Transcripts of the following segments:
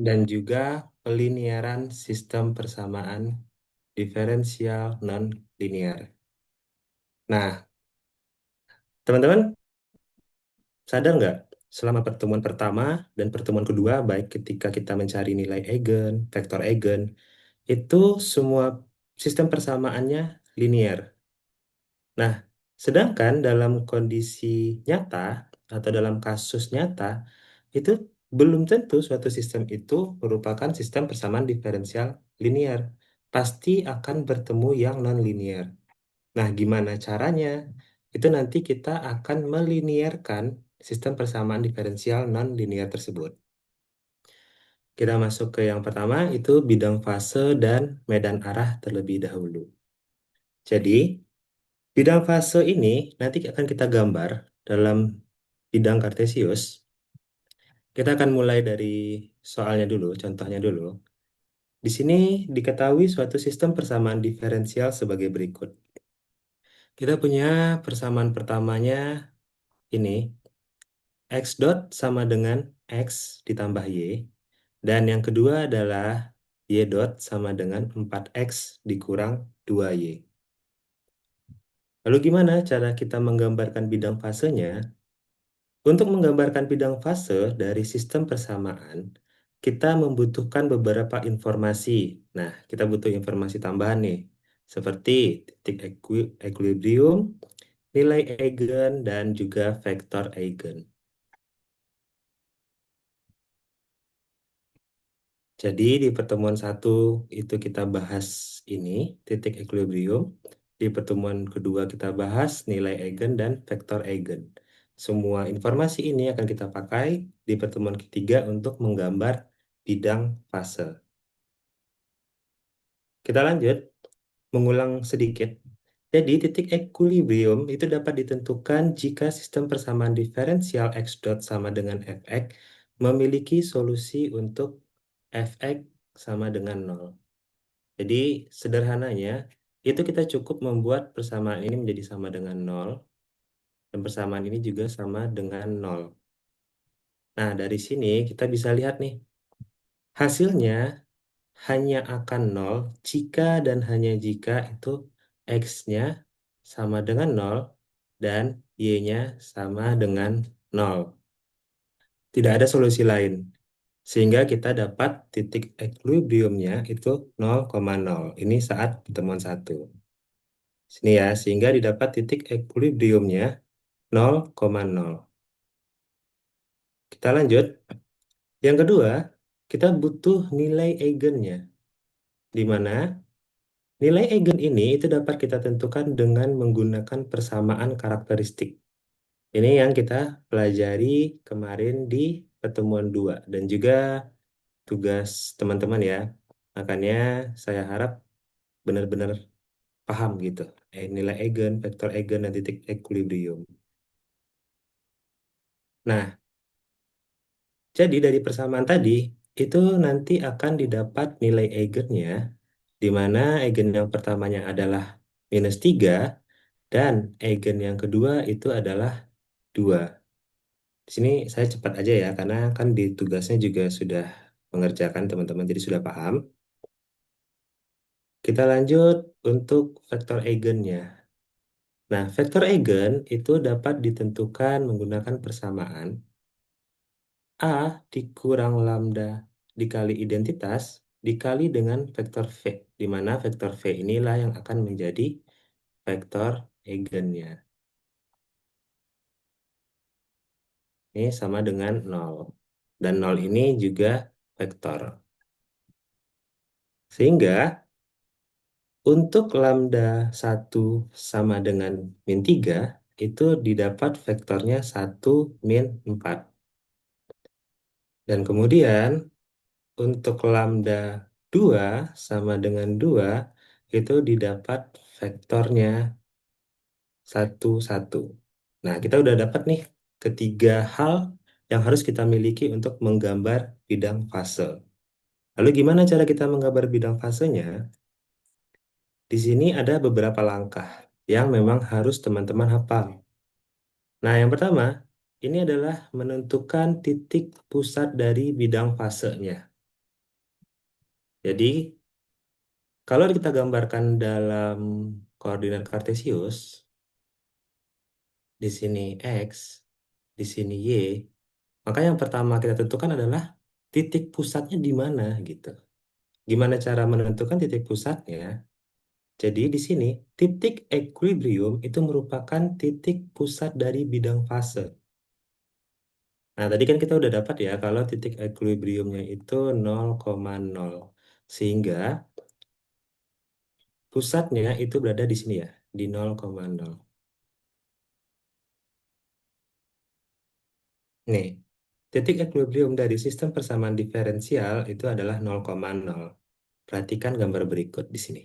dan juga pelinearan sistem persamaan diferensial non-linear. Nah, teman-teman sadar nggak selama pertemuan pertama dan pertemuan kedua, baik ketika kita mencari nilai eigen, vektor eigen, itu semua sistem persamaannya linear. Nah, sedangkan dalam kondisi nyata atau dalam kasus nyata, itu belum tentu suatu sistem itu merupakan sistem persamaan diferensial linear. Pasti akan bertemu yang non-linear. Nah, gimana caranya? Itu nanti kita akan melinearkan sistem persamaan diferensial non-linear tersebut. Kita masuk ke yang pertama, itu bidang fase dan medan arah terlebih dahulu. Jadi, bidang fase ini nanti akan kita gambar dalam bidang kartesius. Kita akan mulai dari soalnya dulu, contohnya dulu. Di sini diketahui suatu sistem persamaan diferensial sebagai berikut. Kita punya persamaan pertamanya ini, x dot sama dengan x ditambah y. Dan yang kedua adalah y dot sama dengan 4x dikurang 2y. Lalu gimana cara kita menggambarkan bidang fasenya? Untuk menggambarkan bidang fase dari sistem persamaan, kita membutuhkan beberapa informasi. Nah, kita butuh informasi tambahan nih, seperti titik equilibrium, nilai eigen, dan juga vektor eigen. Jadi di pertemuan satu itu kita bahas ini, titik equilibrium. Di pertemuan kedua kita bahas nilai eigen dan vektor eigen. Semua informasi ini akan kita pakai di pertemuan ketiga untuk menggambar bidang fase. Kita lanjut, mengulang sedikit. Jadi titik equilibrium itu dapat ditentukan jika sistem persamaan diferensial x dot sama dengan fx memiliki solusi untuk fx sama dengan 0. Jadi sederhananya, itu kita cukup membuat persamaan ini menjadi sama dengan 0, dan persamaan ini juga sama dengan 0. Nah, dari sini kita bisa lihat nih, hasilnya hanya akan 0 jika dan hanya jika itu x-nya sama dengan 0 dan y-nya sama dengan 0. Tidak ada solusi lain. Sehingga kita dapat titik equilibriumnya itu 0,0. Ini saat pertemuan satu. Sini ya, sehingga didapat titik equilibriumnya 0,0. Kita lanjut. Yang kedua, kita butuh nilai eigennya. Di mana nilai eigen ini itu dapat kita tentukan dengan menggunakan persamaan karakteristik. Ini yang kita pelajari kemarin di pertemuan 2 dan juga tugas teman-teman ya. Makanya saya harap benar-benar paham gitu. Nilai eigen, vektor eigen, dan titik equilibrium. Nah, jadi dari persamaan tadi, itu nanti akan didapat nilai eigennya, di mana eigen yang pertamanya adalah -3, dan eigen yang kedua itu adalah 2. Di sini saya cepat aja ya, karena kan di tugasnya juga sudah mengerjakan teman-teman, jadi sudah paham. Kita lanjut untuk vektor eigennya. Nah, vektor eigen itu dapat ditentukan menggunakan persamaan A dikurang lambda dikali identitas dikali dengan vektor V, di mana vektor V inilah yang akan menjadi vektor eigennya. Ini sama dengan 0. Dan 0 ini juga vektor. Sehingga untuk lambda 1 sama dengan -3, itu didapat vektornya 1, -4. Dan kemudian untuk lambda 2 sama dengan 2, itu didapat vektornya 1, 1. Nah, kita udah dapat nih ketiga hal yang harus kita miliki untuk menggambar bidang fase. Lalu gimana cara kita menggambar bidang fasenya? Di sini ada beberapa langkah yang memang harus teman-teman hafal. Nah, yang pertama, ini adalah menentukan titik pusat dari bidang fasenya. Jadi, kalau kita gambarkan dalam koordinat kartesius, di sini X, di sini Y, maka yang pertama kita tentukan adalah titik pusatnya di mana gitu. Gimana cara menentukan titik pusatnya? Jadi di sini titik equilibrium itu merupakan titik pusat dari bidang fase. Nah, tadi kan kita udah dapat ya kalau titik equilibriumnya itu 0,0. Sehingga pusatnya itu berada di sini ya, di 0,0. Nih, titik equilibrium dari sistem persamaan diferensial itu adalah 0,0. Perhatikan gambar berikut di sini.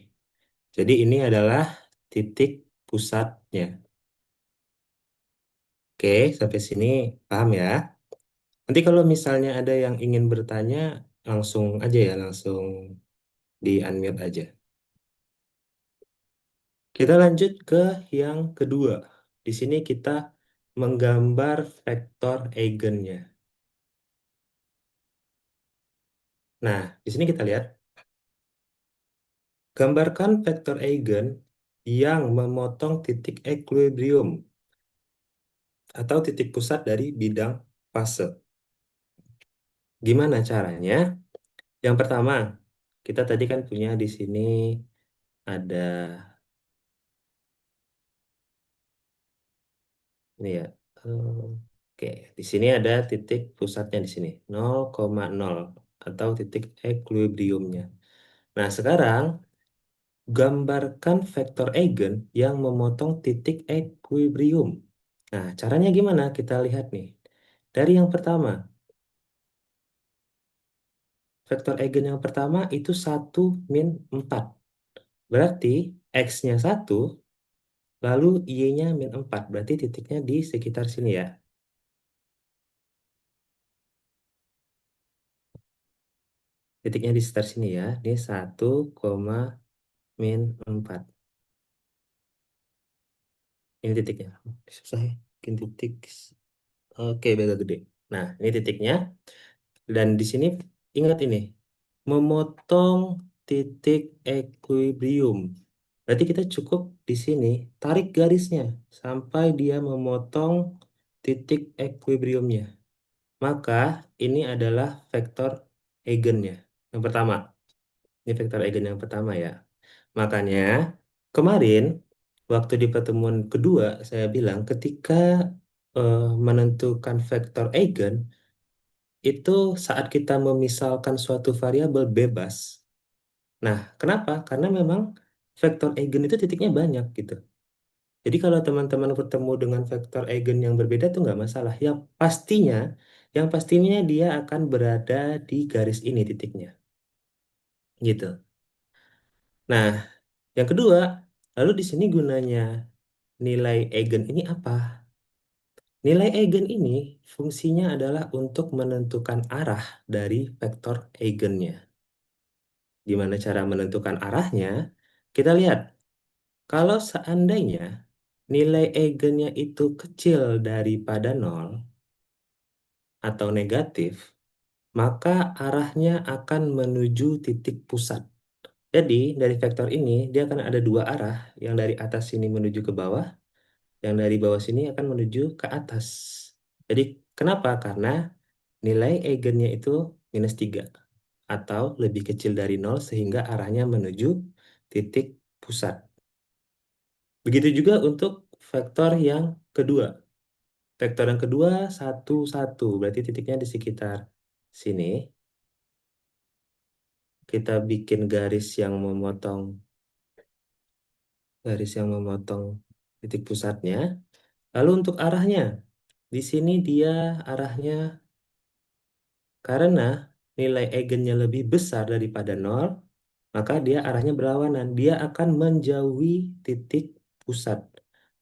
Jadi ini adalah titik pusatnya. Oke, sampai sini paham ya? Nanti kalau misalnya ada yang ingin bertanya, langsung aja ya, langsung di unmute aja. Kita lanjut ke yang kedua. Di sini kita menggambar vektor eigennya. Nah, di sini kita lihat, gambarkan vektor eigen yang memotong titik equilibrium atau titik pusat dari bidang fase. Gimana caranya? Yang pertama, kita tadi kan punya di sini ada ini ya. Oke, di sini ada titik pusatnya di sini 0,0 atau titik equilibriumnya. Nah, sekarang gambarkan vektor eigen yang memotong titik equilibrium. Nah, caranya gimana? Kita lihat nih. Dari yang pertama, vektor eigen yang pertama itu 1-4. Berarti X-nya 1, lalu Y-nya -4. Berarti titiknya di sekitar sini ya. Titiknya di sekitar sini ya. Ini 1, -4. Ini titiknya. Susah ya. Bikin titik. Oke, beda gede. Nah, ini titiknya. Dan di sini ingat ini. Memotong titik equilibrium. Berarti kita cukup di sini tarik garisnya sampai dia memotong titik equilibriumnya. Maka ini adalah vektor eigennya. Yang pertama. Ini vektor eigen yang pertama ya. Makanya kemarin waktu di pertemuan kedua saya bilang ketika menentukan vektor eigen itu saat kita memisalkan suatu variabel bebas. Nah, kenapa? Karena memang vektor eigen itu titiknya banyak gitu. Jadi kalau teman-teman bertemu dengan vektor eigen yang berbeda itu nggak masalah. Yang pastinya dia akan berada di garis ini titiknya. Gitu. Nah, yang kedua, lalu di sini gunanya nilai eigen ini apa? Nilai eigen ini fungsinya adalah untuk menentukan arah dari vektor eigennya. Gimana cara menentukan arahnya? Kita lihat, kalau seandainya nilai eigennya itu kecil daripada 0 atau negatif, maka arahnya akan menuju titik pusat. Jadi, dari vektor ini, dia akan ada dua arah, yang dari atas sini menuju ke bawah, yang dari bawah sini akan menuju ke atas. Jadi kenapa? Karena nilai eigennya itu -3 atau lebih kecil dari 0 sehingga arahnya menuju titik pusat. Begitu juga untuk vektor yang kedua. Vektor yang kedua 1, 1. Berarti titiknya di sekitar sini. Kita bikin garis yang memotong titik pusatnya. Lalu untuk arahnya, di sini dia arahnya karena nilai eigennya lebih besar daripada 0, maka dia arahnya berlawanan. Dia akan menjauhi titik pusat.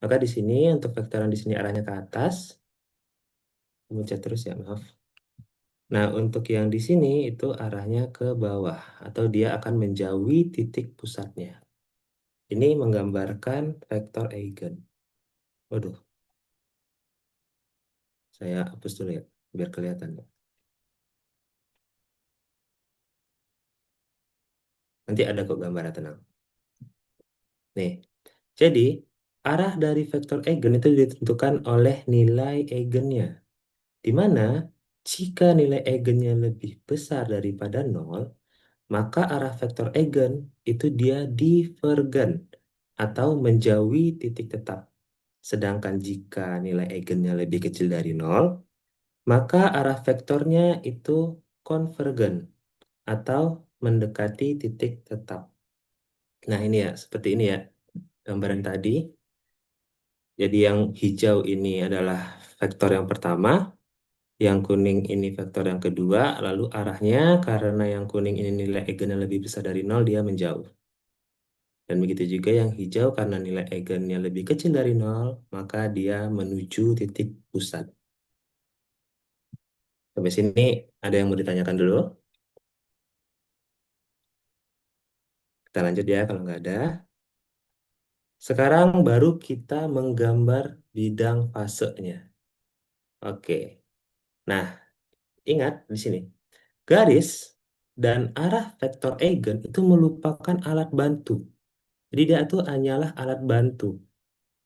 Maka di sini untuk vektor yang di sini arahnya ke atas, mencet terus ya, maaf. Nah, untuk yang di sini itu arahnya ke bawah atau dia akan menjauhi titik pusatnya. Ini menggambarkan vektor eigen. Waduh, saya hapus dulu ya, biar kelihatan ya. Nanti ada kok gambarnya, tenang. Nih, jadi arah dari vektor eigen itu ditentukan oleh nilai eigennya. Di mana jika nilai eigennya lebih besar daripada nol, maka arah vektor eigen itu dia divergen atau menjauhi titik tetap. Sedangkan jika nilai eigennya lebih kecil dari nol, maka arah vektornya itu konvergen atau mendekati titik tetap. Nah, ini ya, seperti ini ya gambaran tadi. Jadi yang hijau ini adalah vektor yang pertama, yang kuning ini vektor yang kedua, lalu arahnya karena yang kuning ini nilai eigennya lebih besar dari nol, dia menjauh. Dan begitu juga yang hijau karena nilai eigennya lebih kecil dari nol, maka dia menuju titik pusat. Sampai sini ada yang mau ditanyakan dulu? Kita lanjut ya kalau nggak ada. Sekarang baru kita menggambar bidang fasenya. Oke. Nah, ingat di sini. Garis dan arah vektor eigen itu merupakan alat bantu. Jadi dia itu hanyalah alat bantu.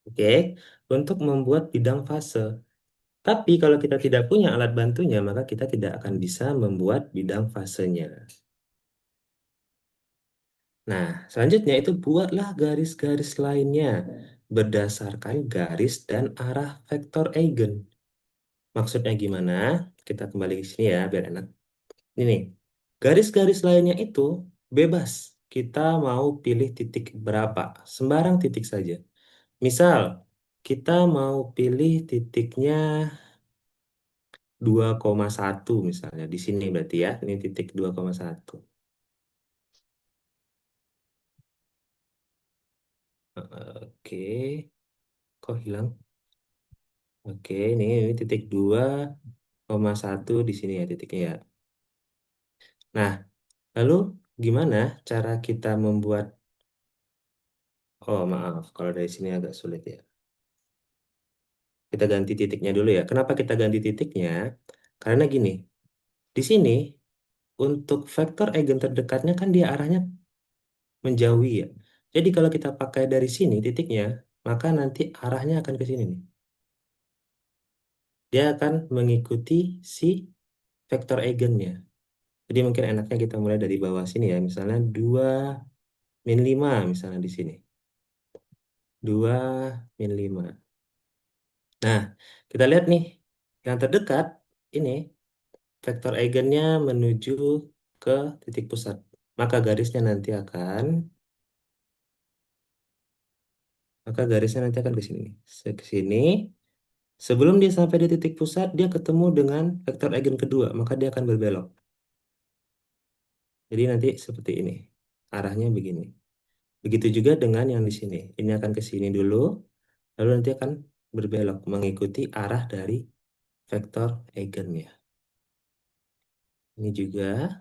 Oke, untuk membuat bidang fase. Tapi kalau kita tidak punya alat bantunya, maka kita tidak akan bisa membuat bidang fasenya. Nah, selanjutnya itu buatlah garis-garis lainnya berdasarkan garis dan arah vektor eigen. Maksudnya gimana? Kita kembali ke sini ya, biar enak. Ini nih, garis-garis lainnya itu bebas. Kita mau pilih titik berapa, sembarang titik saja. Misal, kita mau pilih titiknya 2,1 misalnya. Di sini berarti ya, ini titik 2,1. Oke, kok hilang? Oke, ini titik 2,1 di sini ya titiknya ya. Nah, lalu gimana cara kita membuat, oh maaf, kalau dari sini agak sulit ya. Kita ganti titiknya dulu ya. Kenapa kita ganti titiknya? Karena gini, di sini untuk vektor eigen terdekatnya kan dia arahnya menjauhi ya. Jadi kalau kita pakai dari sini titiknya, maka nanti arahnya akan ke sini nih. Dia akan mengikuti si vektor eigennya. Jadi mungkin enaknya kita mulai dari bawah sini ya. Misalnya 2 min 5 misalnya di sini. 2 min 5. Nah, kita lihat nih. Yang terdekat ini vektor eigennya menuju ke titik pusat. Maka garisnya nanti akan ke sini nih. Ke sini. Sebelum dia sampai di titik pusat, dia ketemu dengan vektor eigen kedua, maka dia akan berbelok. Jadi nanti seperti ini. Arahnya begini. Begitu juga dengan yang di sini. Ini akan ke sini dulu, lalu nanti akan berbelok mengikuti arah dari vektor eigennya. Ini juga,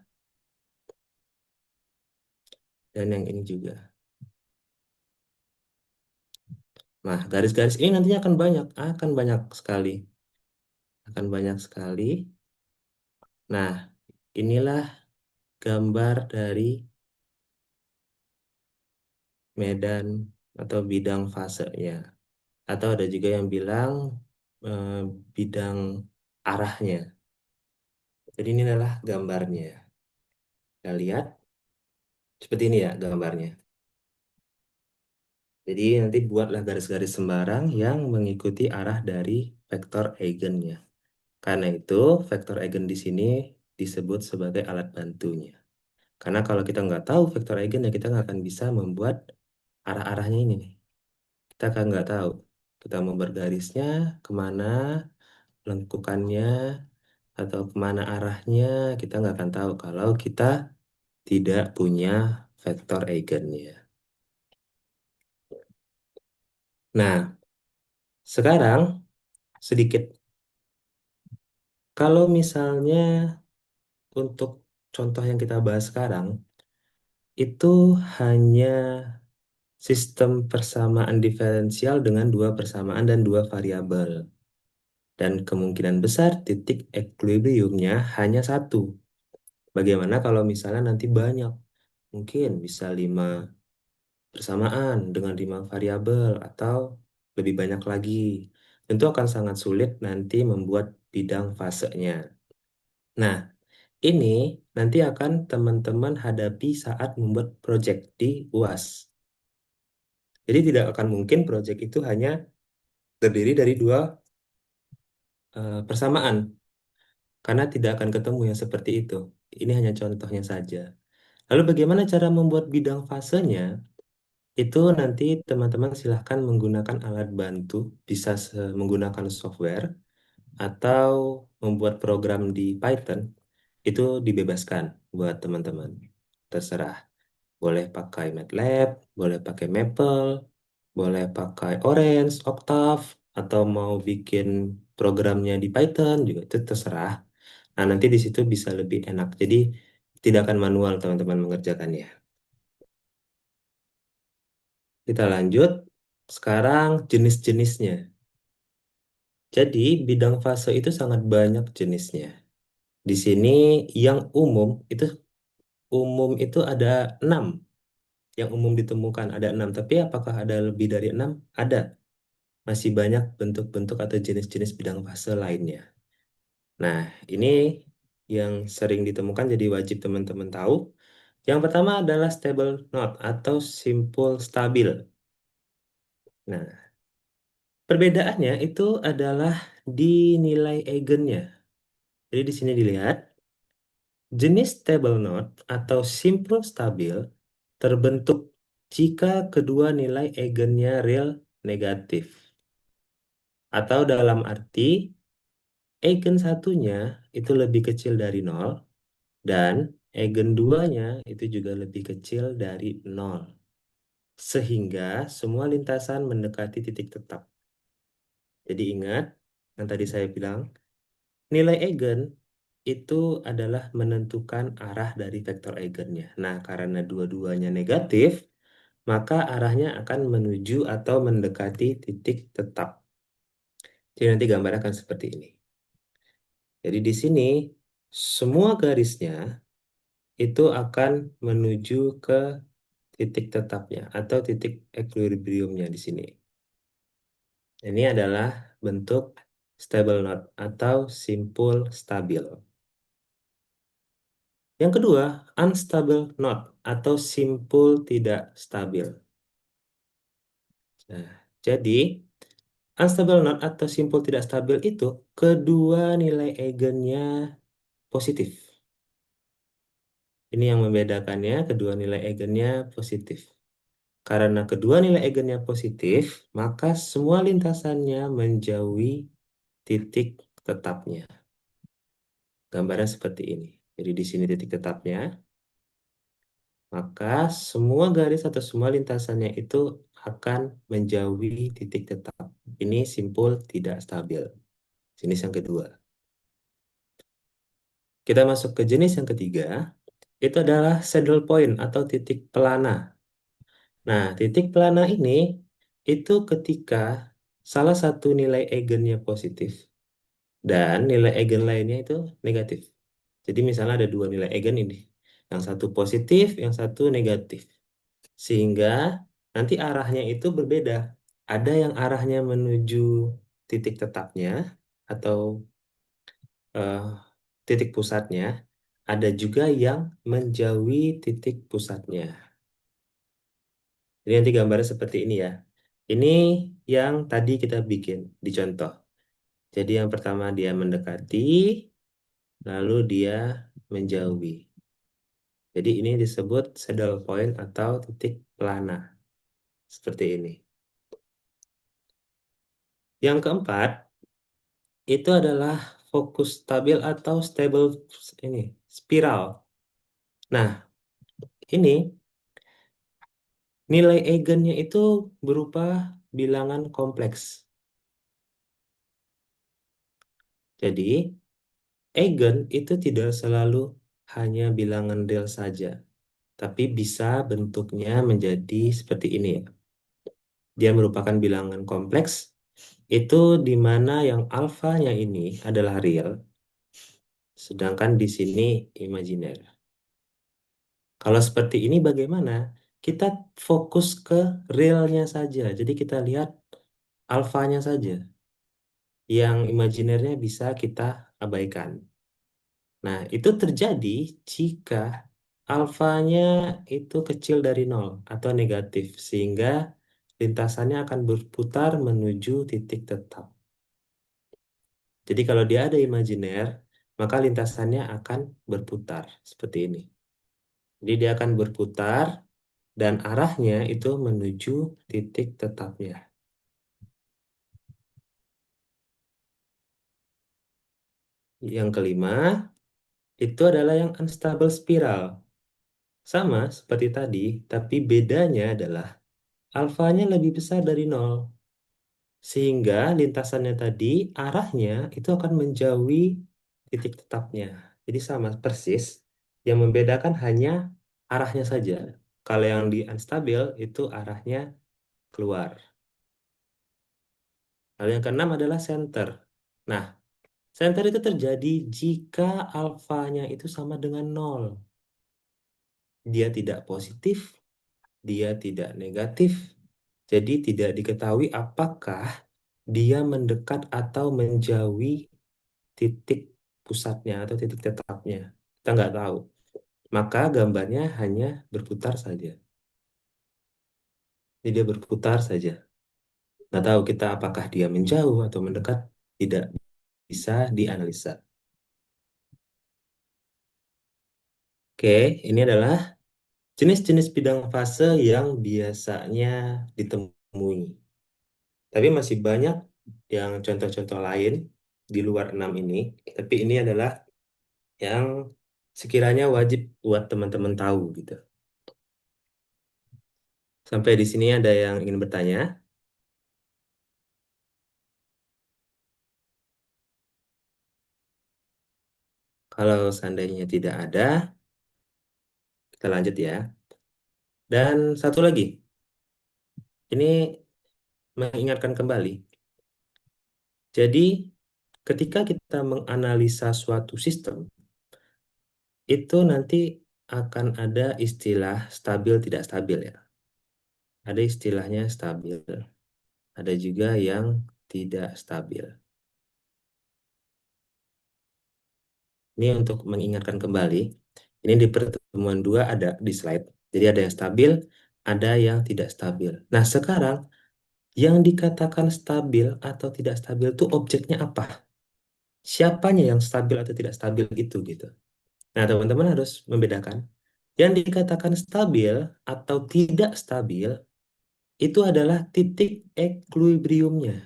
dan yang ini juga. Nah, garis-garis ini nantinya akan banyak sekali. Akan banyak sekali. Nah, inilah gambar dari medan atau bidang fasenya. Atau ada juga yang bilang eh, bidang arahnya. Jadi ini adalah gambarnya. Kita lihat seperti ini ya gambarnya. Jadi nanti buatlah garis-garis sembarang yang mengikuti arah dari vektor eigennya. Karena itu vektor eigen di sini disebut sebagai alat bantunya. Karena kalau kita nggak tahu vektor eigen ya kita nggak akan bisa membuat arah-arahnya ini nih. Kita akan nggak tahu. Kita mau bergarisnya kemana, lengkukannya, atau kemana arahnya, kita nggak akan tahu kalau kita tidak punya vektor eigennya. Nah, sekarang sedikit. Kalau misalnya untuk contoh yang kita bahas sekarang, itu hanya sistem persamaan diferensial dengan dua persamaan dan dua variabel. Dan kemungkinan besar titik equilibriumnya hanya satu. Bagaimana kalau misalnya nanti banyak? mungkin bisa 5 persamaan dengan 5 variabel atau lebih banyak lagi. Tentu akan sangat sulit nanti membuat bidang fasenya. Nah, ini nanti akan teman-teman hadapi saat membuat project di UAS. Jadi tidak akan mungkin project itu hanya terdiri dari 2 persamaan, karena tidak akan ketemu yang seperti itu. Ini hanya contohnya saja. Lalu bagaimana cara membuat bidang fasenya? Itu nanti teman-teman silahkan menggunakan alat bantu, bisa menggunakan software, atau membuat program di Python, itu dibebaskan buat teman-teman. Terserah. Boleh pakai MATLAB, boleh pakai Maple, boleh pakai Orange, Octave, atau mau bikin programnya di Python juga itu terserah. Nah, nanti di situ bisa lebih enak. Jadi tidak akan manual teman-teman mengerjakannya. Kita lanjut. Sekarang jenis-jenisnya. Jadi bidang fase itu sangat banyak jenisnya. Di sini yang umum itu ada 6. Yang umum ditemukan ada 6. Tapi apakah ada lebih dari 6? Ada. Masih banyak bentuk-bentuk atau jenis-jenis bidang fase lainnya. Nah, ini yang sering ditemukan jadi wajib teman-teman tahu. Yang pertama adalah stable knot atau simpul stabil. Nah, perbedaannya itu adalah di nilai eigennya. Jadi di sini dilihat, jenis stable knot atau simpul stabil terbentuk jika kedua nilai eigennya real negatif. Atau dalam arti, eigen satunya itu lebih kecil dari nol dan eigen duanya itu juga lebih kecil dari nol. Sehingga semua lintasan mendekati titik tetap. Jadi ingat yang tadi saya bilang, nilai eigen itu adalah menentukan arah dari vektor eigennya. Nah, karena dua-duanya negatif, maka arahnya akan menuju atau mendekati titik tetap. Jadi nanti gambar akan seperti ini. Jadi di sini semua garisnya itu akan menuju ke titik tetapnya atau titik equilibriumnya di sini. Ini adalah bentuk stable knot atau simpul stabil. Yang kedua, unstable knot atau simpul tidak stabil. Nah, jadi unstable knot atau simpul tidak stabil itu kedua nilai eigennya positif. Ini yang membedakannya, kedua nilai eigennya positif. Karena kedua nilai eigennya positif, maka semua lintasannya menjauhi titik tetapnya. Gambarnya seperti ini. Jadi di sini titik tetapnya, maka semua garis atau semua lintasannya itu akan menjauhi titik tetap. Ini simpul tidak stabil. Jenis yang kedua. Kita masuk ke jenis yang ketiga, itu adalah saddle point atau titik pelana. Nah, titik pelana ini itu ketika salah satu nilai eigennya positif dan nilai eigen lainnya itu negatif. Jadi misalnya ada 2 nilai eigen ini. Yang satu positif, yang satu negatif. Sehingga nanti arahnya itu berbeda. Ada yang arahnya menuju titik tetapnya atau eh, titik pusatnya. Ada juga yang menjauhi titik pusatnya. Jadi nanti gambarnya seperti ini ya. Ini yang tadi kita bikin di contoh. Jadi yang pertama dia mendekati, lalu dia menjauhi. Jadi ini disebut saddle point atau titik pelana. Seperti ini. Yang keempat, itu adalah fokus stabil atau stable ini, spiral. Nah, ini nilai eigennya itu berupa bilangan kompleks. Jadi, eigen itu tidak selalu hanya bilangan real saja, tapi bisa bentuknya menjadi seperti ini ya. Dia merupakan bilangan kompleks, itu di mana yang alfanya ini adalah real, sedangkan di sini imajiner. Kalau seperti ini bagaimana? Kita fokus ke realnya saja. Jadi kita lihat alfanya saja. Yang imajinernya bisa kita abaikan. Nah, itu terjadi jika alfanya itu kecil dari nol atau negatif, sehingga lintasannya akan berputar menuju titik tetap. Jadi kalau dia ada imajiner, maka lintasannya akan berputar seperti ini. Jadi dia akan berputar dan arahnya itu menuju titik tetapnya. Yang kelima, itu adalah yang unstable spiral. Sama seperti tadi, tapi bedanya adalah alfanya lebih besar dari nol. Sehingga lintasannya tadi arahnya itu akan menjauhi titik tetapnya. Jadi sama persis, yang membedakan hanya arahnya saja. Kalau yang di unstable itu arahnya keluar. Lalu yang keenam adalah center. Nah, center itu terjadi jika alfanya itu sama dengan nol. Dia tidak positif, dia tidak negatif. Jadi tidak diketahui apakah dia mendekat atau menjauhi titik pusatnya atau titik tetapnya. Kita nggak tahu. Maka gambarnya hanya berputar saja. Jadi dia berputar saja. Nggak tahu kita apakah dia menjauh atau mendekat. Tidak bisa dianalisa. Oke, ini adalah jenis-jenis bidang fase yang biasanya ditemui. Tapi masih banyak yang contoh-contoh lain di luar enam ini. Tapi ini adalah yang sekiranya wajib buat teman-teman tahu gitu. Sampai di sini ada yang ingin bertanya? Kalau seandainya tidak ada, kita lanjut ya. Dan satu lagi, ini mengingatkan kembali. Jadi, ketika kita menganalisa suatu sistem, itu nanti akan ada istilah stabil tidak stabil ya. Ada istilahnya stabil, ada juga yang tidak stabil. Ini untuk mengingatkan kembali, ini di pertemuan dua ada di slide. Jadi ada yang stabil, ada yang tidak stabil. Nah, sekarang yang dikatakan stabil atau tidak stabil itu objeknya apa? Siapanya yang stabil atau tidak stabil itu gitu. Nah, teman-teman harus membedakan. Yang dikatakan stabil atau tidak stabil itu adalah titik equilibriumnya.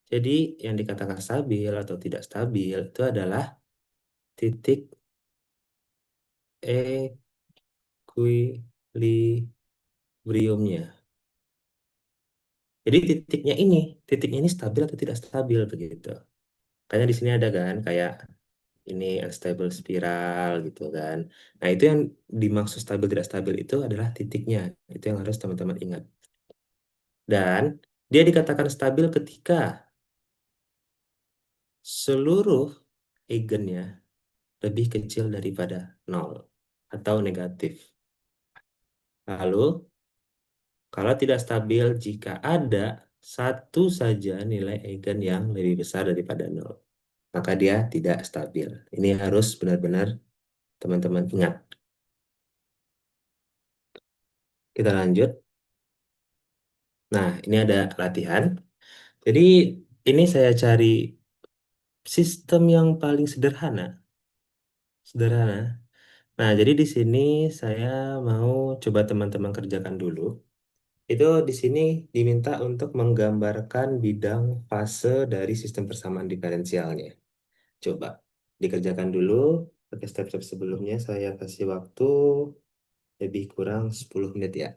Jadi yang dikatakan stabil atau tidak stabil itu adalah titik equilibriumnya. Jadi titiknya ini stabil atau tidak stabil begitu. Makanya di sini ada kan kayak ini unstable spiral gitu kan. Nah, itu yang dimaksud stabil tidak stabil itu adalah titiknya. Itu yang harus teman-teman ingat. Dan dia dikatakan stabil ketika seluruh eigennya lebih kecil daripada nol atau negatif. Lalu, kalau tidak stabil jika ada satu saja nilai eigen yang lebih besar daripada nol, maka dia tidak stabil. Ini harus benar-benar teman-teman ingat. Kita lanjut. Nah, ini ada latihan. Jadi ini saya cari sistem yang paling sederhana. Sederhana. Nah, jadi di sini saya mau coba teman-teman kerjakan dulu. Itu di sini diminta untuk menggambarkan bidang fase dari sistem persamaan diferensialnya. Coba dikerjakan dulu. Pakai step-step sebelumnya saya kasih waktu lebih kurang 10 menit ya.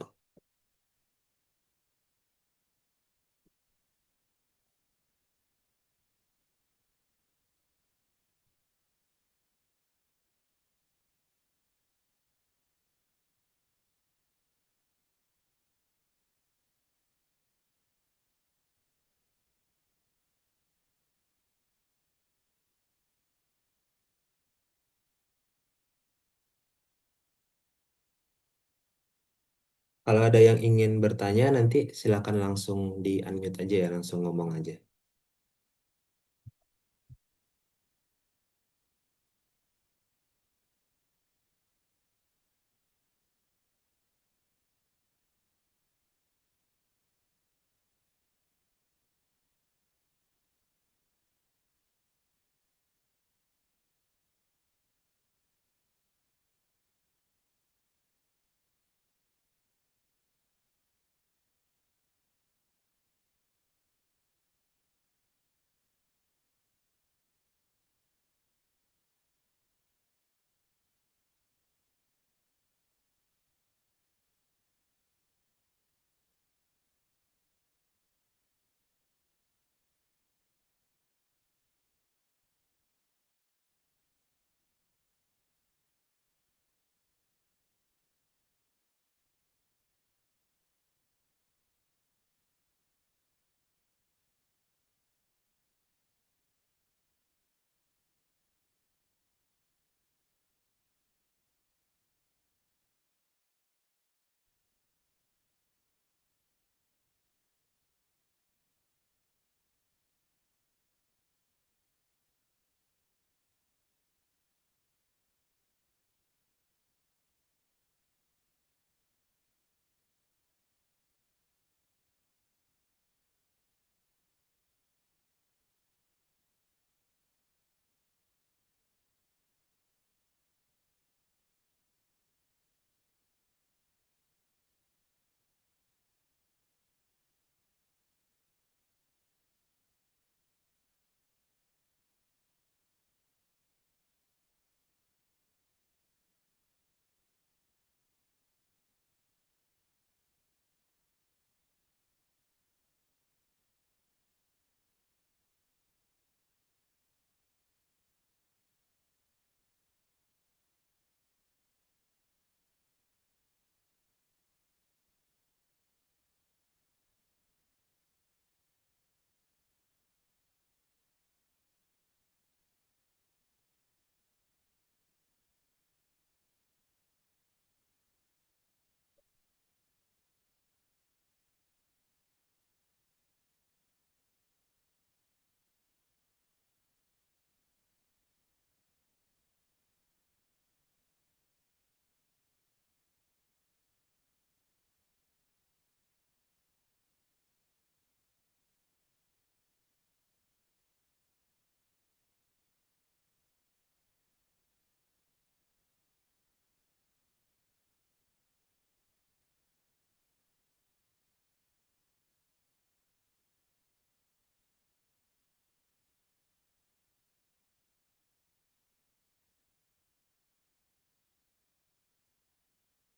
Kalau ada yang ingin bertanya, nanti silakan langsung di unmute aja ya, langsung ngomong aja.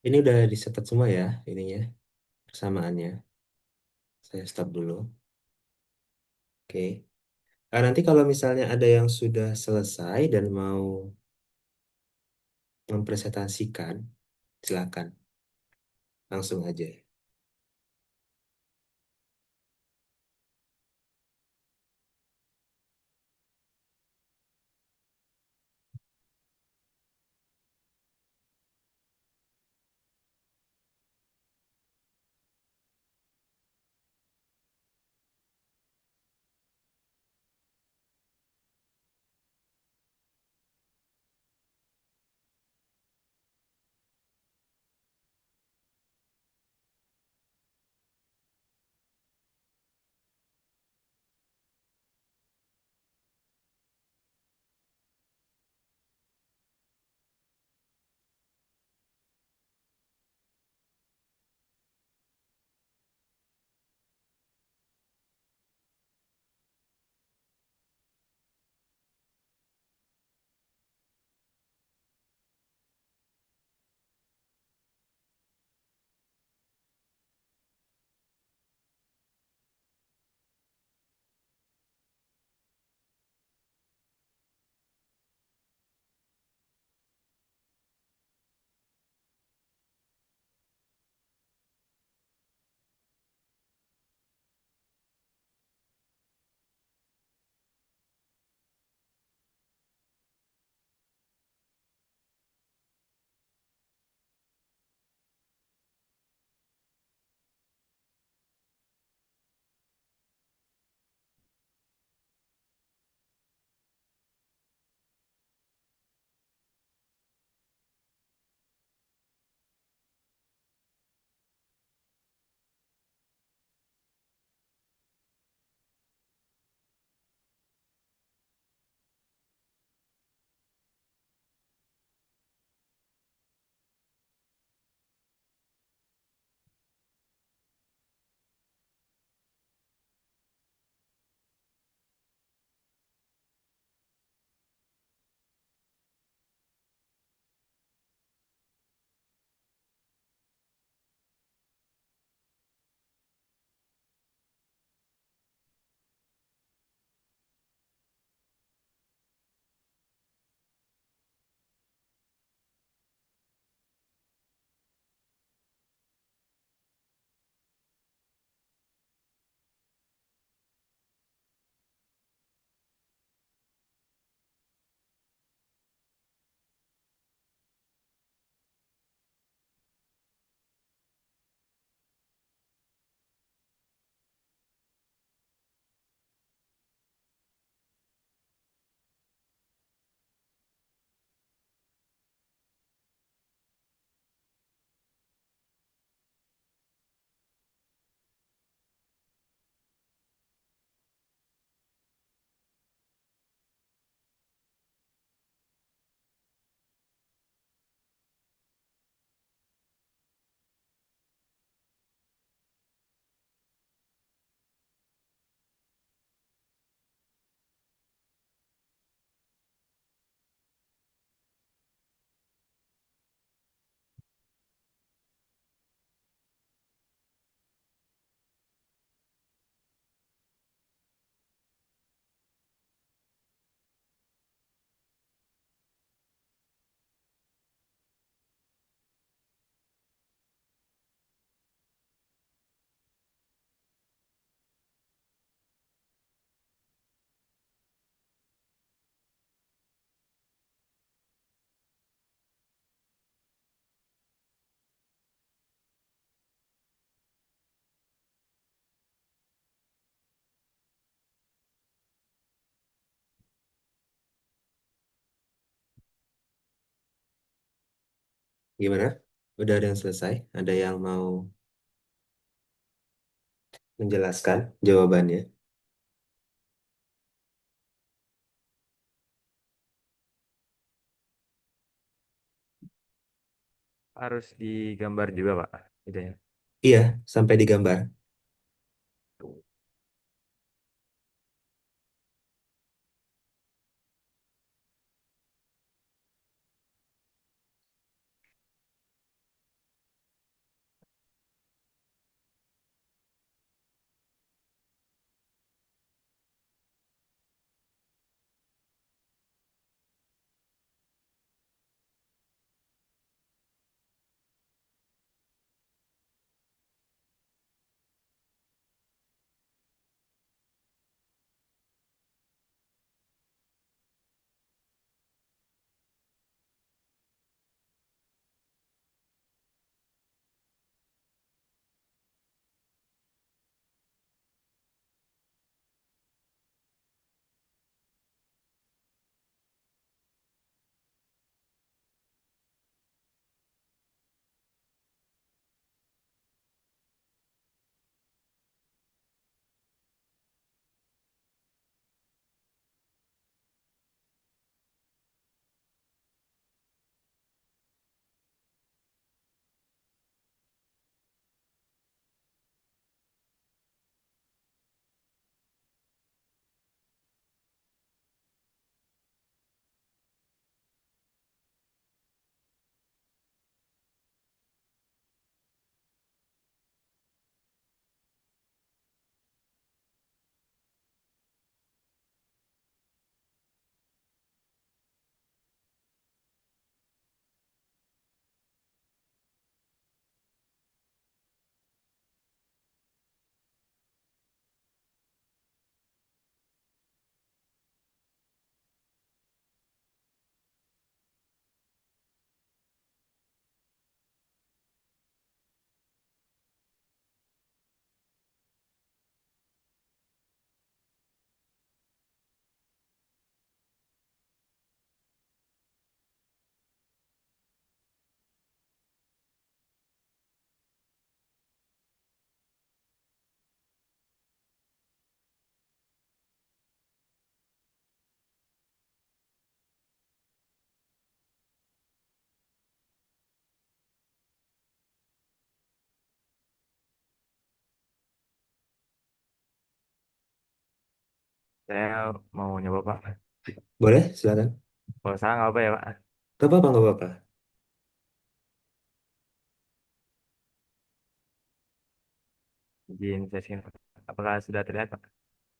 Ini udah disetat semua ya, ininya, persamaannya. Saya stop dulu. Oke. Nanti kalau misalnya ada yang sudah selesai dan mau mempresentasikan, silakan, langsung aja. Gimana? Udah ada yang selesai? Ada yang mau menjelaskan jawabannya? Harus digambar juga, Pak. Gitu ya. Iya, sampai digambar. Saya mau nyoba, Pak. Boleh, silakan. Kalau salah nggak apa ya, Pak? Gak apa-apa, gak apa-apa. Izin saya singkat. Apakah sudah terlihat, Pak?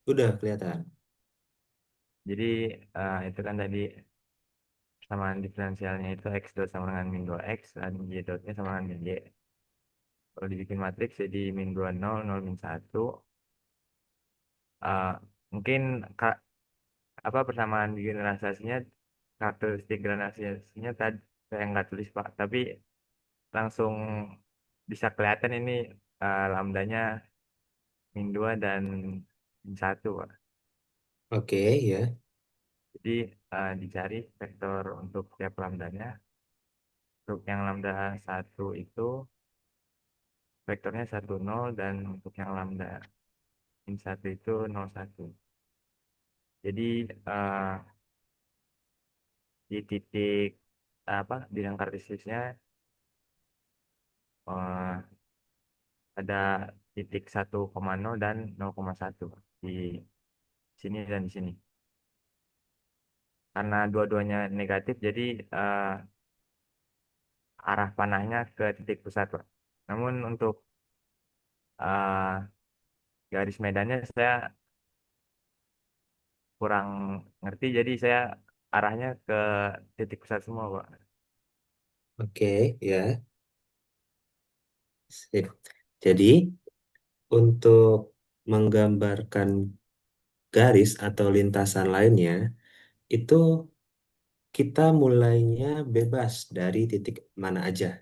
Udah kelihatan. Jadi, itu kan tadi persamaan diferensialnya itu x dot sama dengan min 2x dan y dotnya sama dengan min y. Kalau dibikin matriks jadi min 2 nol, nol min 1. Eh, mungkin Kak, apa persamaan generalisasinya, karakteristik generalisasinya tadi saya nggak tulis, Pak. Tapi langsung bisa kelihatan ini lambdanya min 2 dan min 1, Pak. Oke, ya. Jadi dicari vektor untuk tiap lambdanya. Untuk yang lambda satu itu vektornya 1 0, dan untuk yang lambda min 1 itu 0 1. Jadi eh, di titik apa bidang kartesiusnya eh, ada titik 1,0 dan 0,1 di sini dan di sini. Karena dua-duanya negatif, jadi eh, arah panahnya ke titik pusat, Pak. Namun untuk eh, garis medannya saya kurang ngerti, jadi saya arahnya ke titik pusat semua, Pak. Oke, ya. Sip. Jadi, untuk menggambarkan garis atau lintasan lainnya, itu kita mulainya bebas dari titik mana aja.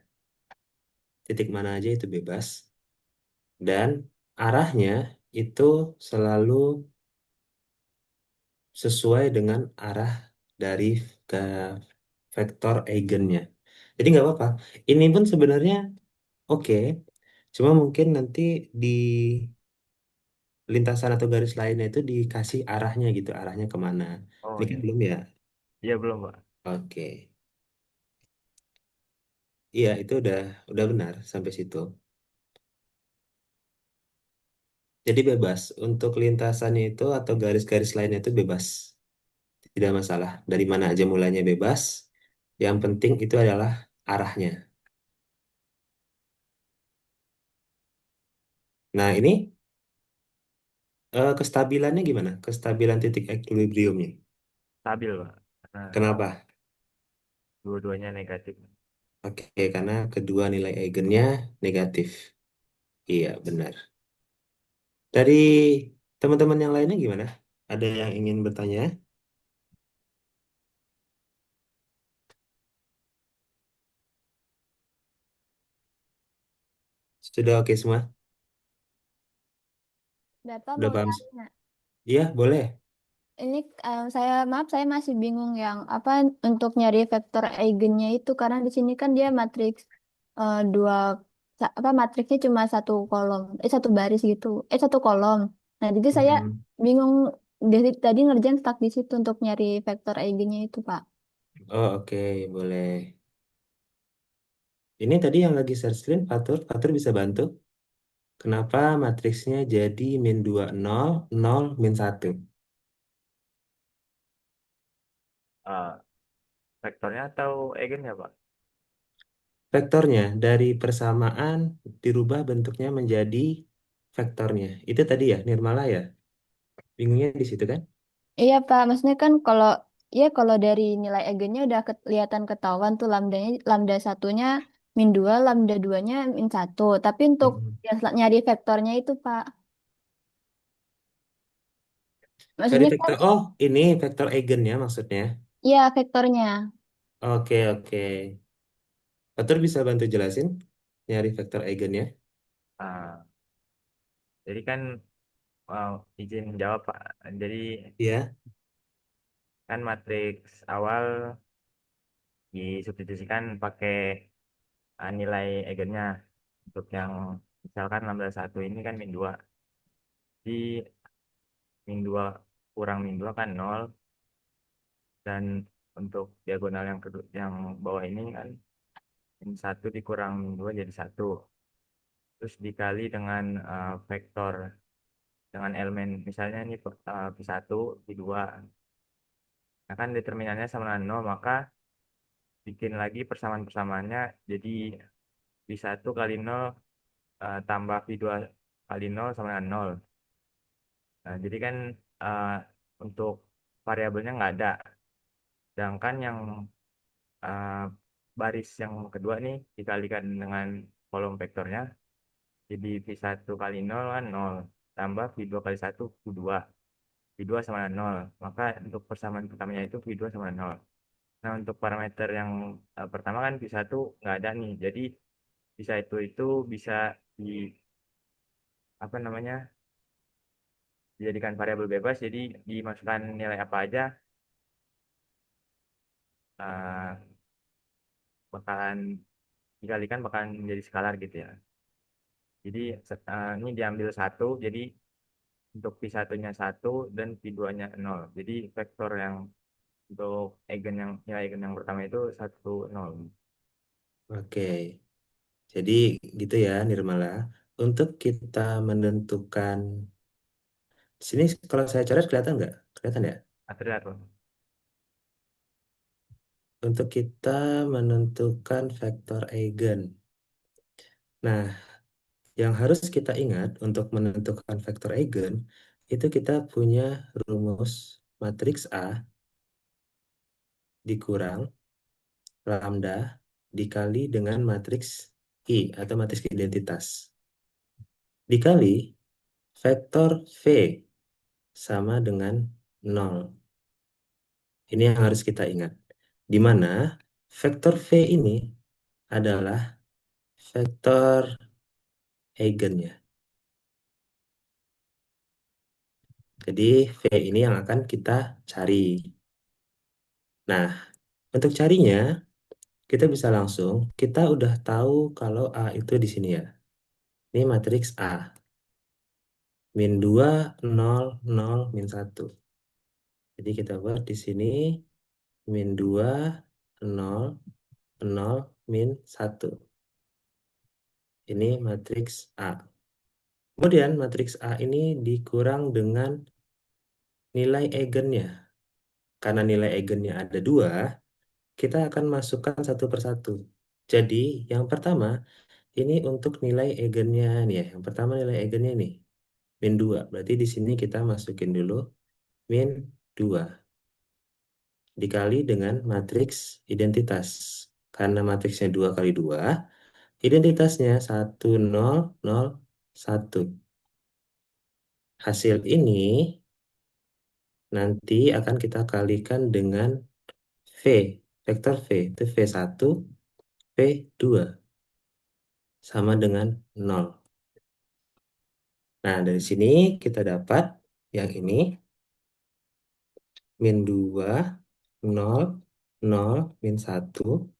Titik mana aja itu bebas. Dan arahnya itu selalu sesuai dengan arah dari ke vektor eigennya. Jadi nggak apa-apa. Ini pun sebenarnya oke, cuma mungkin nanti di lintasan atau garis lainnya itu dikasih arahnya gitu, arahnya kemana. Oh Ini kan iya, belum ya? iya belum Pak. Oke. Iya, itu udah benar sampai situ. Jadi bebas untuk lintasannya itu atau garis-garis lainnya itu bebas, tidak masalah. Dari mana aja mulanya bebas. Yang penting itu adalah arahnya. Nah, ini kestabilannya gimana? Kestabilan titik equilibriumnya. Stabil Pak, karena Kenapa? dua-duanya negatif. Oke, karena kedua nilai eigennya negatif. Iya, benar. Dari teman-teman yang lainnya gimana? Ada yang ingin bertanya? Sudah oke semua? Dapat Udah mau paham? tanya. Iya, boleh. Ini saya maaf saya masih bingung yang apa untuk nyari vektor eigennya itu karena di sini kan dia matriks dua apa matriksnya cuma satu kolom satu baris gitu satu kolom. Nah jadi saya Mm-mm. bingung dari tadi ngerjain stuck di situ untuk nyari vektor eigennya itu Pak. Oh, oke, boleh. Ini tadi yang lagi share screen, Fatur. Fatur bisa bantu. Kenapa matriksnya jadi min 2 0 0 min satu? Eh, Vektornya atau eigennya Pak? Vektornya dari persamaan dirubah bentuknya menjadi vektornya. Itu tadi ya, Nirmala ya? Bingungnya di situ kan? Iya Pak, maksudnya kan kalau ya kalau dari nilai eigennya udah kelihatan ketahuan tuh lambdanya lambda satunya min dua, lambda duanya min satu. Tapi untuk Mm-mm. yang nyari vektornya itu Pak, Cari maksudnya kan vektor, oh ini vektor eigennya maksudnya. iya vektornya. Oke, oke. Fatur bisa bantu jelasin nyari vektor eigennya? Ah, jadi kan izin jawab Pak. Jadi Iya. kan matriks awal disubstitusikan pakai nilai eigennya untuk yang misalkan lambda satu ini kan min 2. Di min 2 kurang min 2 kan nol, dan untuk diagonal yang kedua yang bawah ini kan min 1 dikurang min 2 jadi satu, terus dikali dengan vektor dengan elemen misalnya ini P1 P2. Nah kan determinannya sama dengan nol, maka bikin lagi persamaan-persamaannya jadi P1 kali nol tambah P2 kali nol sama dengan nol. Nah, jadi kan eh, untuk variabelnya nggak ada. Sedangkan yang eh, baris yang kedua nih dikalikan dengan kolom vektornya, jadi V1 kali nol kan nol, tambah V2 kali satu V2. V2 sama dengan nol. Maka untuk persamaan pertamanya itu V2 sama dengan nol. Nah, untuk parameter yang pertama kan V1 nggak ada nih. Jadi V1 itu bisa di apa namanya dijadikan variabel bebas, jadi dimasukkan nilai apa aja eh, bakalan dikalikan bakalan menjadi skalar gitu ya. Jadi ini diambil satu, jadi untuk P1-nya satu dan P2-nya nol. Jadi vektor yang untuk eigen yang nilai eigen yang pertama itu satu nol. Oke. Jadi gitu ya, Nirmala. Untuk kita menentukan di sini kalau saya coret kelihatan nggak? Kelihatan ya? Terlihat. Untuk kita menentukan vektor eigen. Nah, yang harus kita ingat untuk menentukan vektor eigen itu kita punya rumus matriks A dikurang lambda dikali dengan matriks I atau matriks identitas dikali vektor V sama dengan nol. Ini yang harus kita ingat. Di mana vektor V ini adalah vektor eigennya. Jadi V ini yang akan kita cari. Nah, untuk carinya kita bisa langsung, kita udah tahu kalau A itu di sini ya. Ini matriks A. Min 2, 0, 0, min 1. Jadi kita buat di sini min 2, 0, 0, min 1. Ini matriks A. Kemudian matriks A ini dikurang dengan nilai eigennya. Karena nilai eigennya ada 2, kita akan masukkan satu persatu. Jadi yang pertama, ini untuk nilai eigennya nih ya. Yang pertama nilai eigennya nih, min 2. Berarti di sini kita masukin dulu min 2 dikali dengan matriks identitas. Karena matriksnya 2 kali 2, identitasnya 1, 0, 0, 1. Hasil ini nanti akan kita kalikan dengan V, vektor V, itu V1, V2, sama dengan 0. Nah, dari sini kita dapat yang ini, min 2, 0, 0, min 1.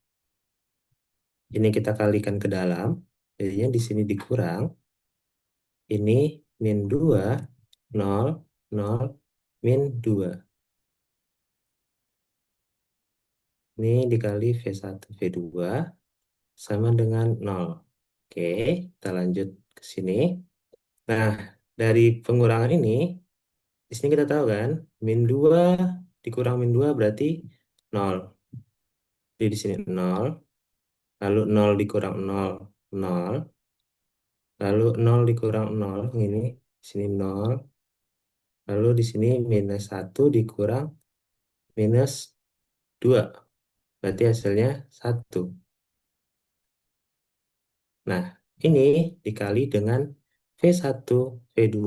Ini kita kalikan ke dalam, jadinya di sini dikurang. Ini min 2, 0, 0, min 2. Ini dikali V1, V2, sama dengan 0. Oke, kita lanjut ke sini. Nah, dari pengurangan ini, di sini kita tahu kan, min 2 dikurang min 2 berarti 0. Jadi di sini 0, lalu 0 dikurang 0, 0, lalu 0 dikurang 0, ini di sini 0, lalu di sini minus 1 dikurang minus 2, berarti hasilnya 1. Nah, ini dikali dengan V1, V2,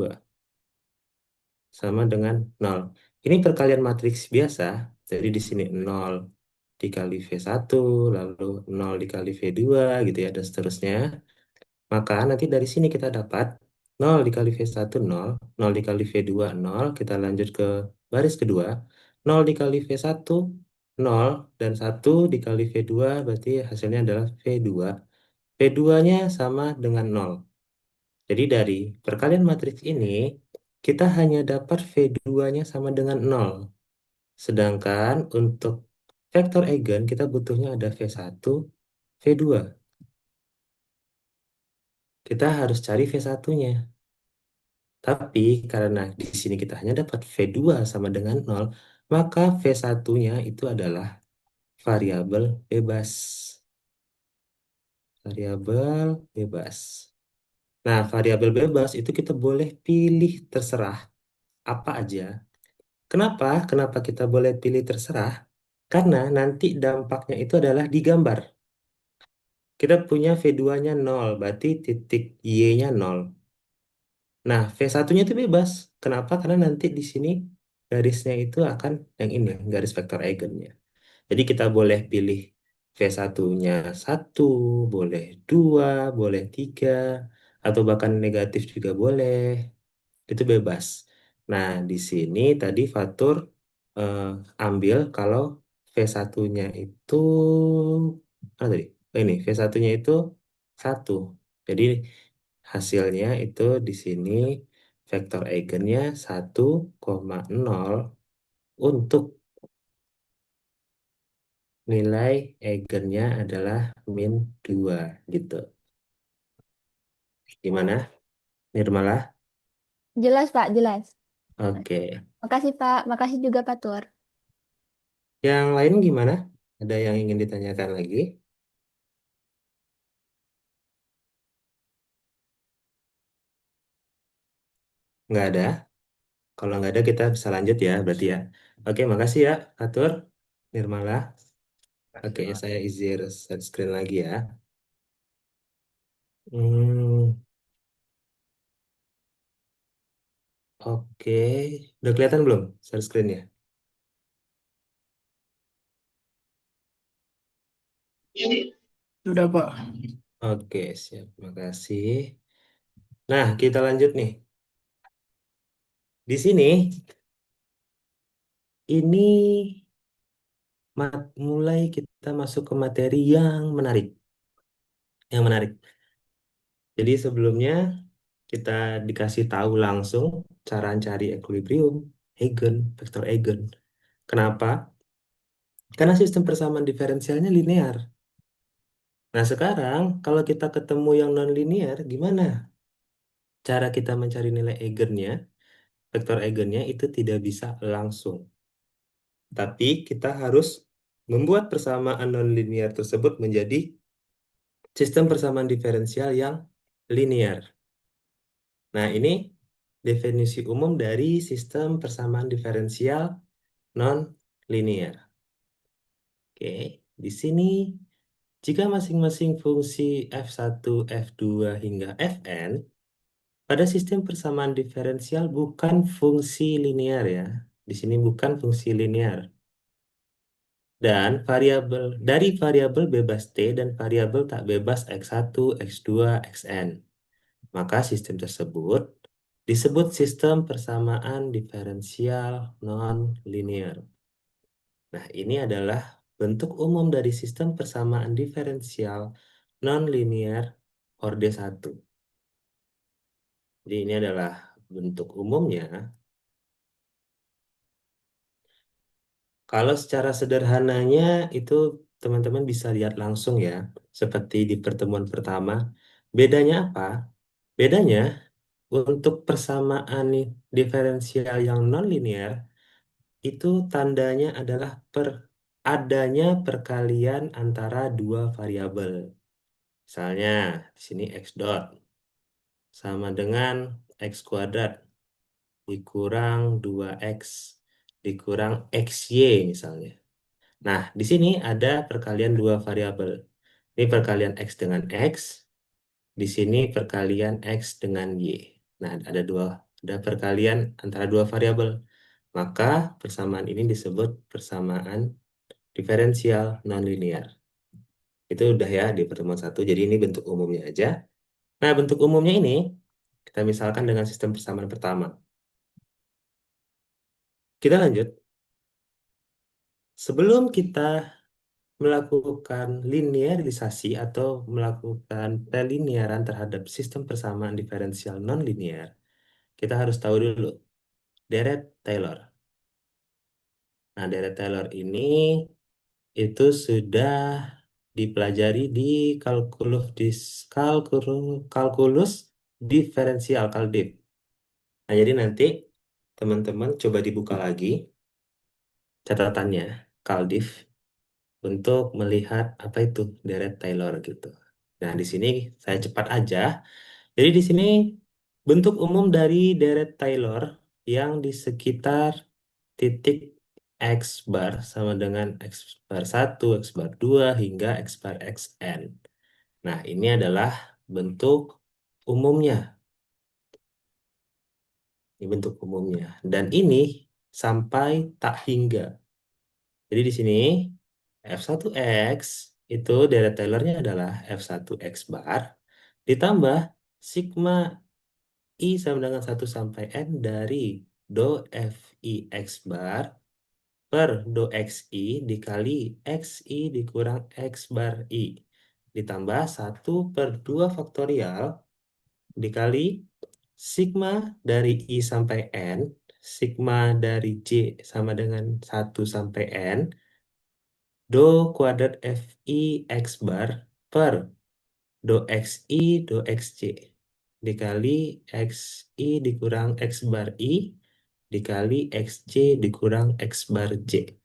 sama dengan 0. Ini perkalian matriks biasa, jadi di sini 0 dikali V1, lalu 0 dikali V2, gitu ya, dan seterusnya. Maka nanti dari sini kita dapat 0 dikali V1, 0, 0 dikali V2, 0, kita lanjut ke baris kedua, 0 dikali V1, 0, dan 1 dikali V2, berarti hasilnya adalah V2. V2-nya sama dengan 0. Jadi dari perkalian matriks ini, kita hanya dapat V2-nya sama dengan 0. Sedangkan untuk vektor eigen, kita butuhnya ada V1, V2. Kita harus cari V1-nya. Tapi karena di sini kita hanya dapat V2 sama dengan 0, maka V1-nya itu adalah variabel bebas. Variabel bebas. Nah, variabel bebas itu kita boleh pilih terserah apa aja. Kenapa? Kenapa kita boleh pilih terserah? Karena nanti dampaknya itu adalah digambar. Kita punya V2-nya 0, berarti titik Y-nya 0. Nah, V1-nya itu bebas. Kenapa? Karena nanti di sini garisnya itu akan yang ini, garis vektor eigennya. Jadi kita boleh pilih V1-nya 1, boleh 2, boleh 3, atau bahkan negatif juga boleh. Itu bebas. Nah, di sini tadi Fatur eh, ambil kalau V1-nya itu apa tadi? Oh, ini V1-nya itu 1. Jadi hasilnya itu di sini vektor eigennya 1,0 untuk nilai eigennya adalah min 2 gitu. Gimana, Nirmala? Jelas, Pak, jelas. Oke. Makasih, Pak. Makasih juga, Pak Tur. Yang lain gimana? Ada yang ingin ditanyakan lagi? Nggak ada. Kalau nggak ada kita bisa lanjut ya berarti ya. Oke, makasih ya, Atur, Nirmala. Kasih, Oke, Pak. saya izin share screen lagi ya. Hmm, oke. Udah kelihatan belum share screen-nya? Sudah, Pak. Oke, siap. Makasih. Nah, kita lanjut nih. Di sini, ini mulai kita kita masuk ke materi yang menarik. Yang menarik. Jadi sebelumnya kita dikasih tahu langsung cara cari equilibrium, eigen, vektor eigen. Kenapa? Karena sistem persamaan diferensialnya linear. Nah, sekarang kalau kita ketemu yang non-linear, gimana? Cara kita mencari nilai eigennya, vektor eigennya itu tidak bisa langsung. Tapi kita harus membuat persamaan non-linear tersebut menjadi sistem persamaan diferensial yang linear. Nah, ini definisi umum dari sistem persamaan diferensial non-linear. Oke, di sini jika masing-masing fungsi f1, f2 hingga fn pada sistem persamaan diferensial bukan fungsi linear ya. Di sini bukan fungsi linear. Dan dari variabel bebas t dan variabel tak bebas x1, x2, xn. Maka sistem tersebut disebut sistem persamaan diferensial non-linear. Nah, ini adalah bentuk umum dari sistem persamaan diferensial non-linear orde 1. Jadi ini adalah bentuk umumnya. Kalau secara sederhananya itu teman-teman bisa lihat langsung ya, seperti di pertemuan pertama. Bedanya apa? Bedanya untuk persamaan diferensial yang non-linear itu tandanya adalah adanya perkalian antara dua variabel. Misalnya di sini x dot sama dengan x kuadrat dikurang 2x dikurang xy misalnya. Nah, di sini ada perkalian dua variabel. Ini perkalian x dengan x, di sini perkalian x dengan y. Nah, ada perkalian antara dua variabel. Maka persamaan ini disebut persamaan diferensial nonlinear. Itu udah ya di pertemuan satu. Jadi ini bentuk umumnya aja. Nah, bentuk umumnya ini kita misalkan dengan sistem persamaan pertama. Kita lanjut. Sebelum kita melakukan linearisasi atau melakukan prelinearan terhadap sistem persamaan diferensial nonlinear, kita harus tahu dulu deret Taylor. Nah, deret Taylor ini itu sudah dipelajari di kalkulus diferensial kaldif. Nah, jadi nanti teman-teman coba dibuka lagi catatannya kaldif untuk melihat apa itu deret Taylor gitu. Nah, di sini saya cepat aja. Jadi di sini bentuk umum dari deret Taylor yang di sekitar titik X bar sama dengan X bar 1, X bar 2 hingga X bar XN. Nah, ini adalah bentuk umumnya. Ini bentuk umumnya. Dan ini sampai tak hingga. Jadi di sini F1X itu deret Taylornya adalah F1X bar ditambah sigma I sama dengan 1 sampai N dari do Fi X bar per do Xi dikali Xi dikurang X bar I ditambah 1/2 faktorial dikali sigma dari I sampai N, sigma dari J sama dengan 1 sampai N, do kuadrat Fi X bar per do Xi do Xj dikali Xi dikurang X bar I dikali Xj dikurang X bar J.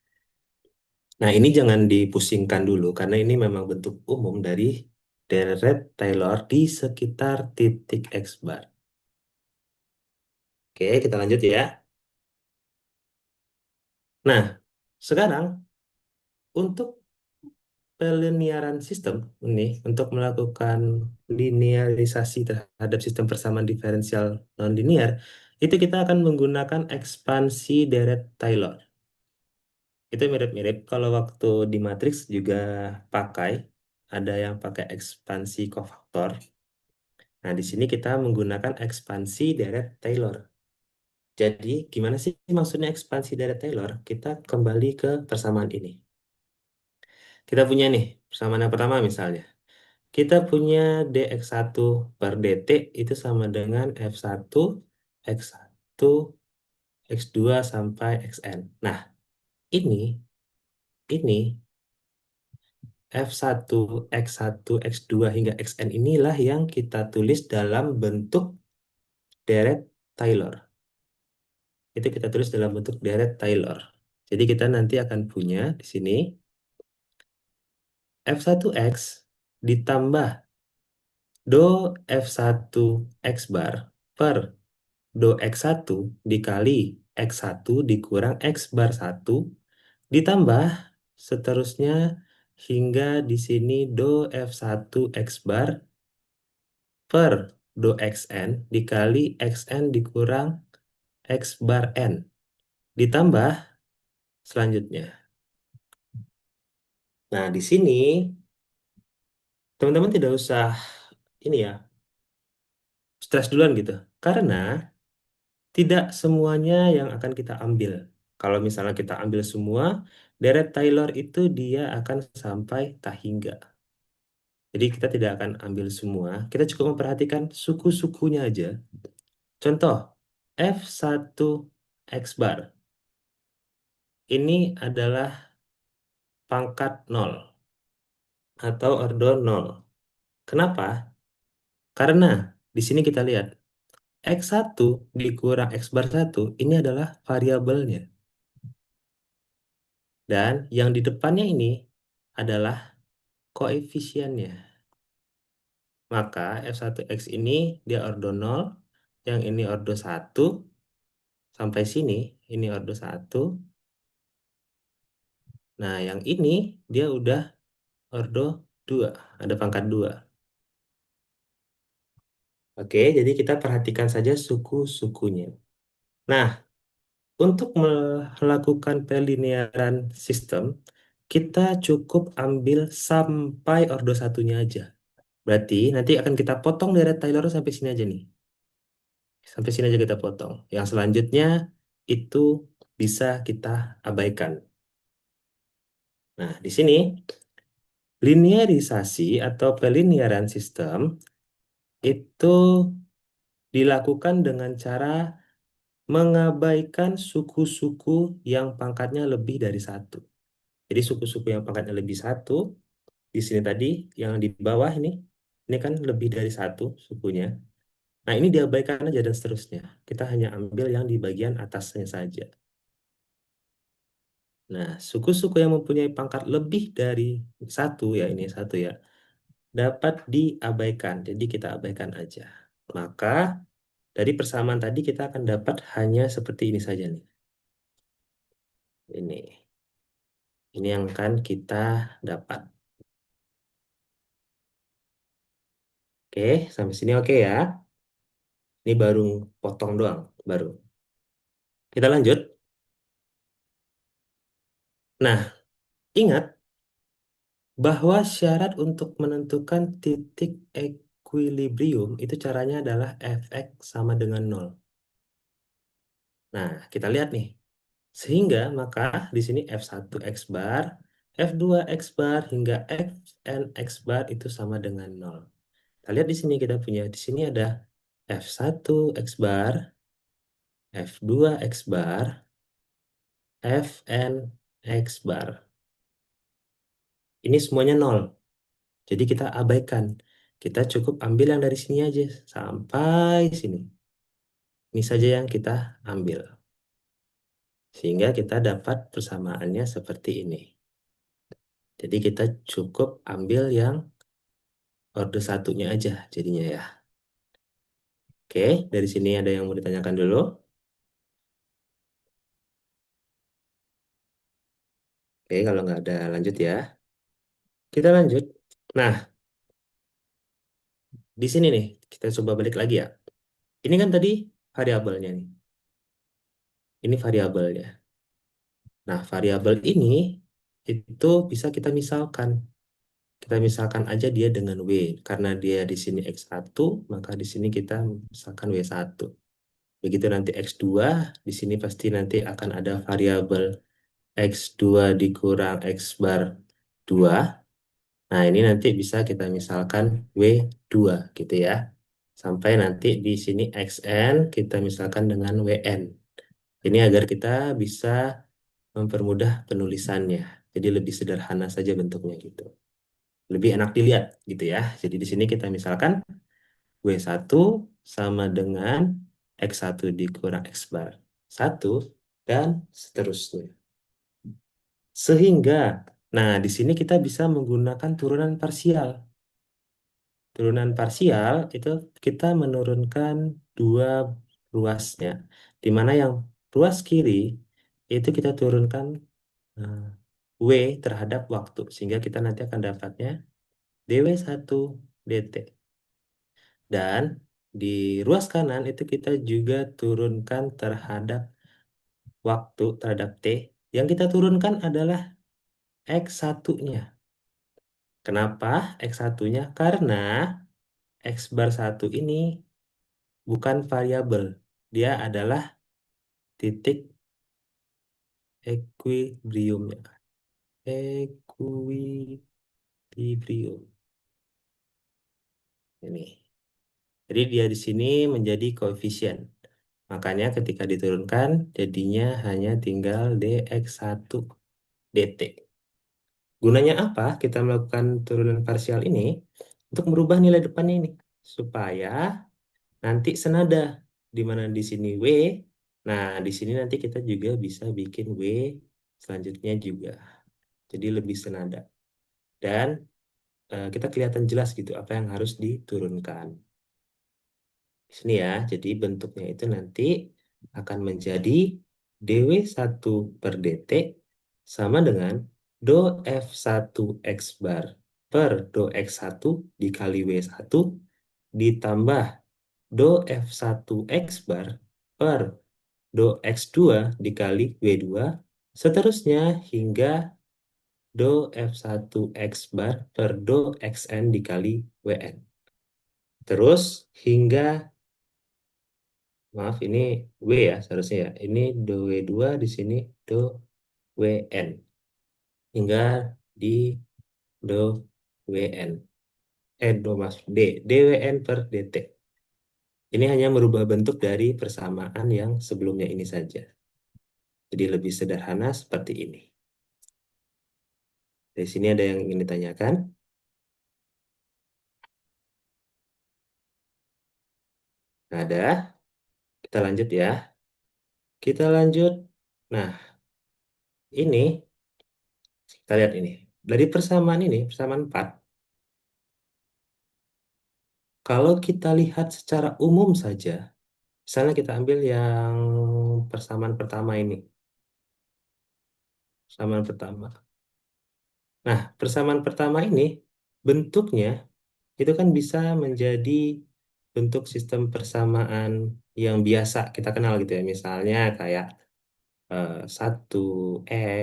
Nah, ini jangan dipusingkan dulu karena ini memang bentuk umum dari deret Taylor di sekitar titik X bar. Oke, kita lanjut ya. Nah, sekarang untuk pelinearan sistem ini untuk melakukan linearisasi terhadap sistem persamaan diferensial nonlinear itu kita akan menggunakan ekspansi deret Taylor. Itu mirip-mirip kalau waktu di matriks juga pakai ada yang pakai ekspansi kofaktor. Nah, di sini kita menggunakan ekspansi deret Taylor. Jadi, gimana sih maksudnya ekspansi deret Taylor? Kita kembali ke persamaan ini. Kita punya nih, persamaan yang pertama misalnya. Kita punya dx1 per dt itu sama dengan f1, x1, x2 sampai xn. Nah, ini, ini f1, x1, x2 hingga xn inilah yang kita tulis dalam bentuk deret Taylor. Itu kita tulis dalam bentuk deret Taylor. Jadi kita nanti akan punya di sini f1x ditambah do f1 x bar per do x1 dikali x1 dikurang x bar 1 ditambah seterusnya hingga di sini do f1 x bar per do xn dikali xn dikurang x bar n ditambah selanjutnya. Nah, di sini teman-teman tidak usah ini ya, stres duluan gitu. Karena tidak semuanya yang akan kita ambil. Kalau misalnya kita ambil semua, deret Taylor itu dia akan sampai tak hingga. Jadi kita tidak akan ambil semua. Kita cukup memperhatikan suku-sukunya aja. Contoh, F1 X bar. Ini adalah pangkat 0 atau ordo 0. Kenapa? Karena di sini kita lihat X1 dikurang X bar 1 ini adalah variabelnya. Dan yang di depannya ini adalah koefisiennya. Maka F1X ini dia ordo 0, yang ini ordo 1, sampai sini ini ordo 1. Nah, yang ini dia udah ordo 2, ada pangkat 2. Oke, jadi kita perhatikan saja suku-sukunya. Nah, untuk melakukan pelinearan sistem, kita cukup ambil sampai ordo satunya aja. Berarti nanti akan kita potong deret Taylor sampai sini aja nih. Sampai sini aja kita potong. Yang selanjutnya itu bisa kita abaikan. Nah, di sini linearisasi atau pelinearan sistem itu dilakukan dengan cara mengabaikan suku-suku yang pangkatnya lebih dari satu. Jadi suku-suku yang pangkatnya lebih satu, di sini tadi yang di bawah ini kan lebih dari satu sukunya. Nah, ini diabaikan aja dan seterusnya. Kita hanya ambil yang di bagian atasnya saja. Nah, suku-suku yang mempunyai pangkat lebih dari satu, ya ini satu ya, dapat diabaikan. Jadi kita abaikan aja. Maka dari persamaan tadi kita akan dapat hanya seperti ini saja nih. Ini. Ini yang akan kita dapat. Oke, sampai sini oke ya. Ini baru potong doang, baru. Kita lanjut. Nah, ingat bahwa syarat untuk menentukan titik equilibrium itu caranya adalah Fx sama dengan 0. Nah, kita lihat nih. Sehingga maka di sini F1 X bar, F2 X bar hingga Fn X bar itu sama dengan 0. Kita lihat di sini kita punya di sini ada F1 X bar, F2 X bar, Fn X bar. Ini semuanya 0. Jadi kita abaikan. Kita cukup ambil yang dari sini aja sampai sini. Ini saja yang kita ambil. Sehingga kita dapat persamaannya seperti ini. Jadi kita cukup ambil yang orde satunya aja jadinya ya. Oke, dari sini ada yang mau ditanyakan dulu? Oke, kalau nggak ada lanjut ya. Kita lanjut. Nah, di sini nih, kita coba balik lagi ya. Ini kan tadi variabelnya nih. Ini variabelnya. Nah, variabel ini itu bisa kita misalkan. Kita misalkan aja dia dengan W. Karena dia di sini X1, maka di sini kita misalkan W1. Begitu nanti X2, di sini pasti nanti akan ada variabel X2 dikurang X bar 2. Nah, ini nanti bisa kita misalkan W2 gitu ya. Sampai nanti di sini XN kita misalkan dengan WN. Ini agar kita bisa mempermudah penulisannya. Jadi lebih sederhana saja bentuknya gitu. Lebih enak dilihat gitu ya. Jadi di sini kita misalkan W1 sama dengan X1 dikurang X bar 1 dan seterusnya. Sehingga, nah di sini kita bisa menggunakan turunan parsial. Turunan parsial itu kita menurunkan dua ruasnya, di mana yang ruas kiri itu kita turunkan eh, W terhadap waktu, sehingga kita nanti akan dapatnya dw1 dt. Dan di ruas kanan itu kita juga turunkan terhadap waktu, terhadap T. Yang kita turunkan adalah X1-nya. Kenapa X1-nya? Karena X bar 1 ini bukan variabel. Dia adalah titik equilibriumnya. Equilibrium. Ini. Jadi dia di sini menjadi koefisien. Makanya ketika diturunkan jadinya hanya tinggal dx1 dt. Gunanya apa kita melakukan turunan parsial ini? Untuk merubah nilai depannya ini. Supaya nanti senada. Di mana di sini W. Nah, di sini nanti kita juga bisa bikin W selanjutnya juga. Jadi lebih senada. Dan kita kelihatan jelas gitu apa yang harus diturunkan. Di sini ya, jadi bentuknya itu nanti akan menjadi dw1 per dt sama dengan do f1 x bar per do x1 dikali w1 ditambah do f1 x bar per do x2 dikali w2 seterusnya hingga do f1 x bar per do xn dikali wn. Terus hingga, maaf ini W ya seharusnya ya. Ini do W2 di sini do WN. Hingga di do WN. Do mas D. DWN per DT. Ini hanya merubah bentuk dari persamaan yang sebelumnya ini saja. Jadi lebih sederhana seperti ini. Dari sini ada yang ingin ditanyakan? Ada. Kita lanjut ya. Kita lanjut. Nah, ini kita lihat ini. Dari persamaan ini, persamaan 4. Kalau kita lihat secara umum saja, misalnya kita ambil yang persamaan pertama ini. Persamaan pertama. Nah, persamaan pertama ini bentuknya itu kan bisa menjadi bentuk sistem persamaan yang biasa kita kenal gitu ya. Misalnya kayak 1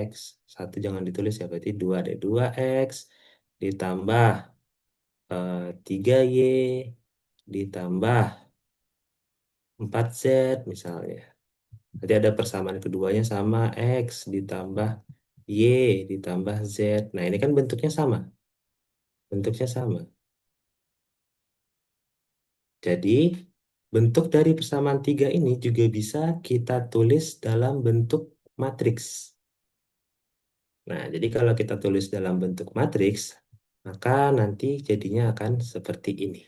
X, 1 jangan ditulis ya, berarti 2 ada 2X, ditambah 3Y, ditambah 4Z misalnya. Jadi ada persamaan keduanya sama X ditambah Y ditambah Z. Nah, ini kan bentuknya sama. Bentuknya sama. Jadi, bentuk dari persamaan 3 ini juga bisa kita tulis dalam bentuk matriks. Nah, jadi kalau kita tulis dalam bentuk matriks, maka nanti jadinya akan seperti ini.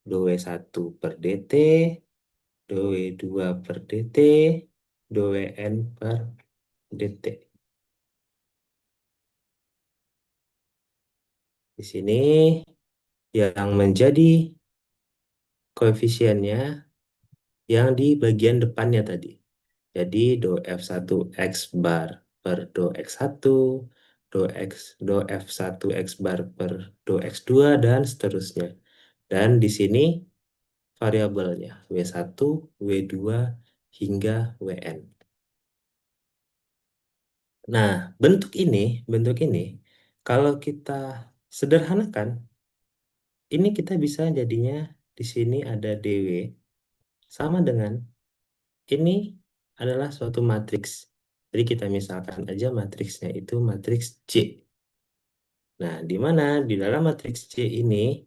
dw1 per dt, dw2 per dt, dwn per dt. Di sini yang menjadi koefisiennya yang di bagian depannya tadi. Jadi do F1 X bar per do X1, do F1 X bar per do X2, dan seterusnya. Dan di sini variabelnya W1, W2, hingga WN. Nah, bentuk ini, kalau kita sederhanakan, ini kita bisa jadinya di sini ada DW sama dengan ini adalah suatu matriks. Jadi kita misalkan aja matriksnya itu matriks C. Nah, di mana di dalam matriks C ini,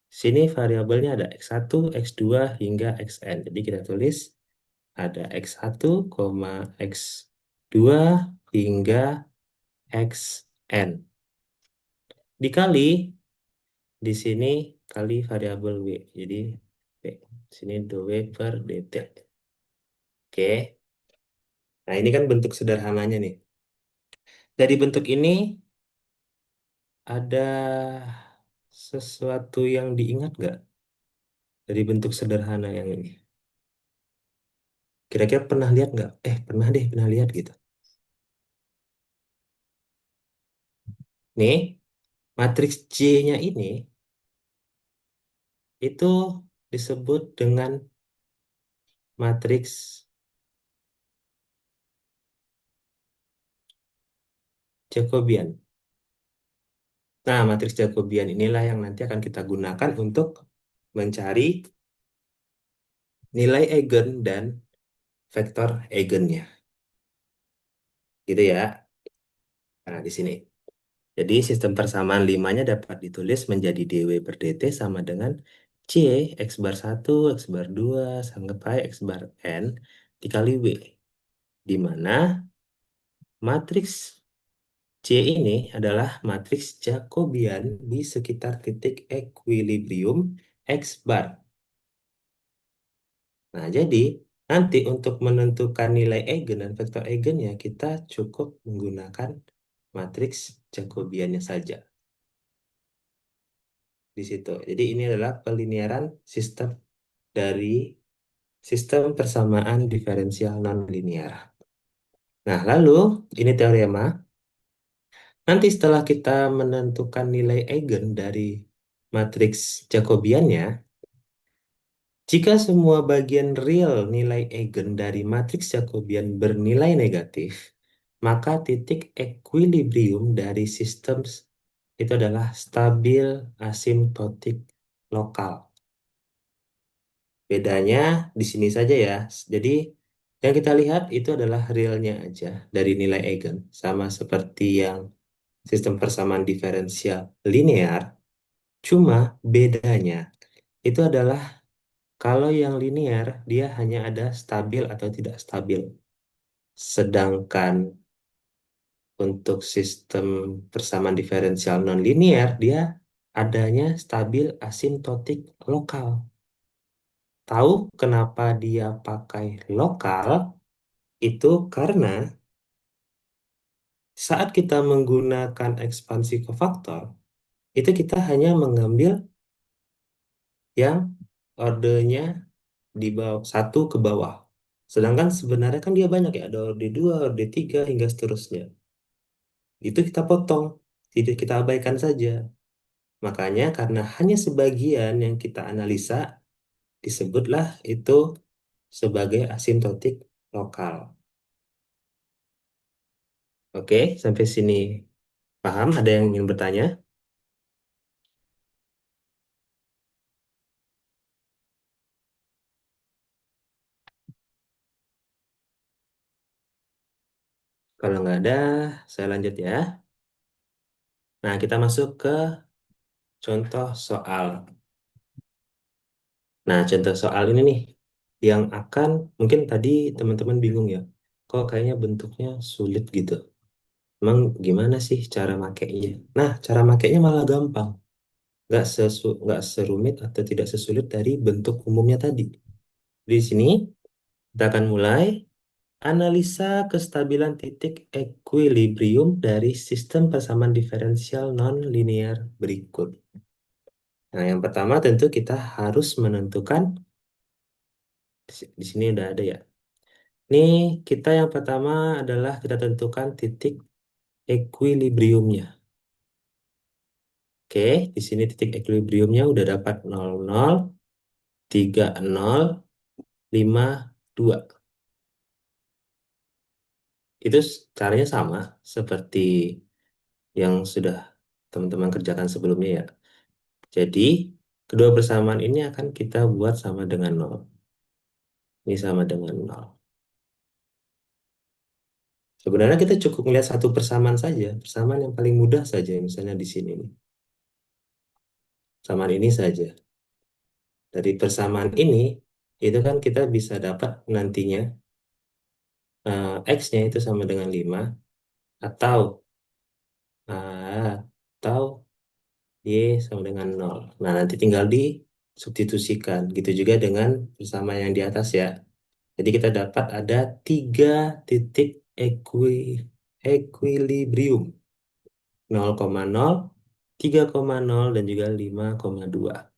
sini variabelnya ada X1, X2, hingga Xn. Jadi kita tulis ada X1, X2, hingga Xn. Dikali, di sini kali variabel W. Jadi, W. Sini dw per dt. Oke. Nah, ini kan bentuk sederhananya nih. Dari bentuk ini, ada sesuatu yang diingat nggak dari bentuk sederhana yang ini? Kira-kira pernah lihat nggak? Pernah deh, pernah lihat gitu. Nih, matriks C-nya ini itu disebut dengan matriks Jacobian. Nah, matriks Jacobian inilah yang nanti akan kita gunakan untuk mencari nilai eigen dan vektor eigennya. Gitu ya. Nah, di sini. Jadi sistem persamaan limanya dapat ditulis menjadi dw per dt sama dengan C x bar 1, x bar 2, sampai x bar n dikali W. Di mana matriks C ini adalah matriks Jacobian di sekitar titik ekuilibrium x bar. Nah, jadi nanti untuk menentukan nilai eigen dan vektor eigennya kita cukup menggunakan matriks Jacobiannya saja di situ. Jadi ini adalah pelinearan sistem dari sistem persamaan diferensial nonlinear. Nah, lalu ini teorema. Nanti setelah kita menentukan nilai eigen dari matriks Jacobiannya, jika semua bagian real nilai eigen dari matriks Jacobian bernilai negatif, maka titik ekuilibrium dari sistem itu adalah stabil asimptotik lokal. Bedanya di sini saja ya. Jadi yang kita lihat itu adalah realnya aja dari nilai eigen. Sama seperti yang sistem persamaan diferensial linear. Cuma bedanya itu adalah kalau yang linear dia hanya ada stabil atau tidak stabil. Sedangkan untuk sistem persamaan diferensial nonlinear dia adanya stabil asimptotik lokal. Tahu kenapa dia pakai lokal? Itu karena saat kita menggunakan ekspansi kofaktor, itu kita hanya mengambil yang ordenya di bawah satu ke bawah. Sedangkan sebenarnya kan dia banyak ya, ada orde 2, orde 3 hingga seterusnya. Itu kita potong, tidak kita abaikan saja. Makanya karena hanya sebagian yang kita analisa, disebutlah itu sebagai asimptotik lokal. Oke, sampai sini paham? Ada yang ingin bertanya? Kalau nggak ada, saya lanjut ya. Nah, kita masuk ke contoh soal. Nah, contoh soal ini nih, yang akan, mungkin tadi teman-teman bingung ya, kok kayaknya bentuknya sulit gitu. Emang gimana sih cara makainya? Nah, cara makainya malah gampang. Nggak serumit atau tidak sesulit dari bentuk umumnya tadi. Di sini, kita akan mulai analisa kestabilan titik ekuilibrium dari sistem persamaan diferensial non-linear berikut. Nah, yang pertama tentu kita harus menentukan, di sini udah ada ya. Ini kita yang pertama adalah kita tentukan titik ekuilibriumnya. Oke, di sini titik ekuilibriumnya udah dapat 00, 30, 52. Itu caranya sama seperti yang sudah teman-teman kerjakan sebelumnya ya. Jadi, kedua persamaan ini akan kita buat sama dengan 0. Ini sama dengan 0. Sebenarnya kita cukup melihat satu persamaan saja, persamaan yang paling mudah saja, misalnya di sini nih. Persamaan ini saja. Dari persamaan ini, itu kan kita bisa dapat nantinya X-nya itu sama dengan 5, atau atau Y sama dengan 0. Nah, nanti tinggal disubstitusikan. Gitu juga dengan persamaan yang di atas ya. Jadi kita dapat ada 3 titik equilibrium. 0,0, 3,0, dan juga 5,2.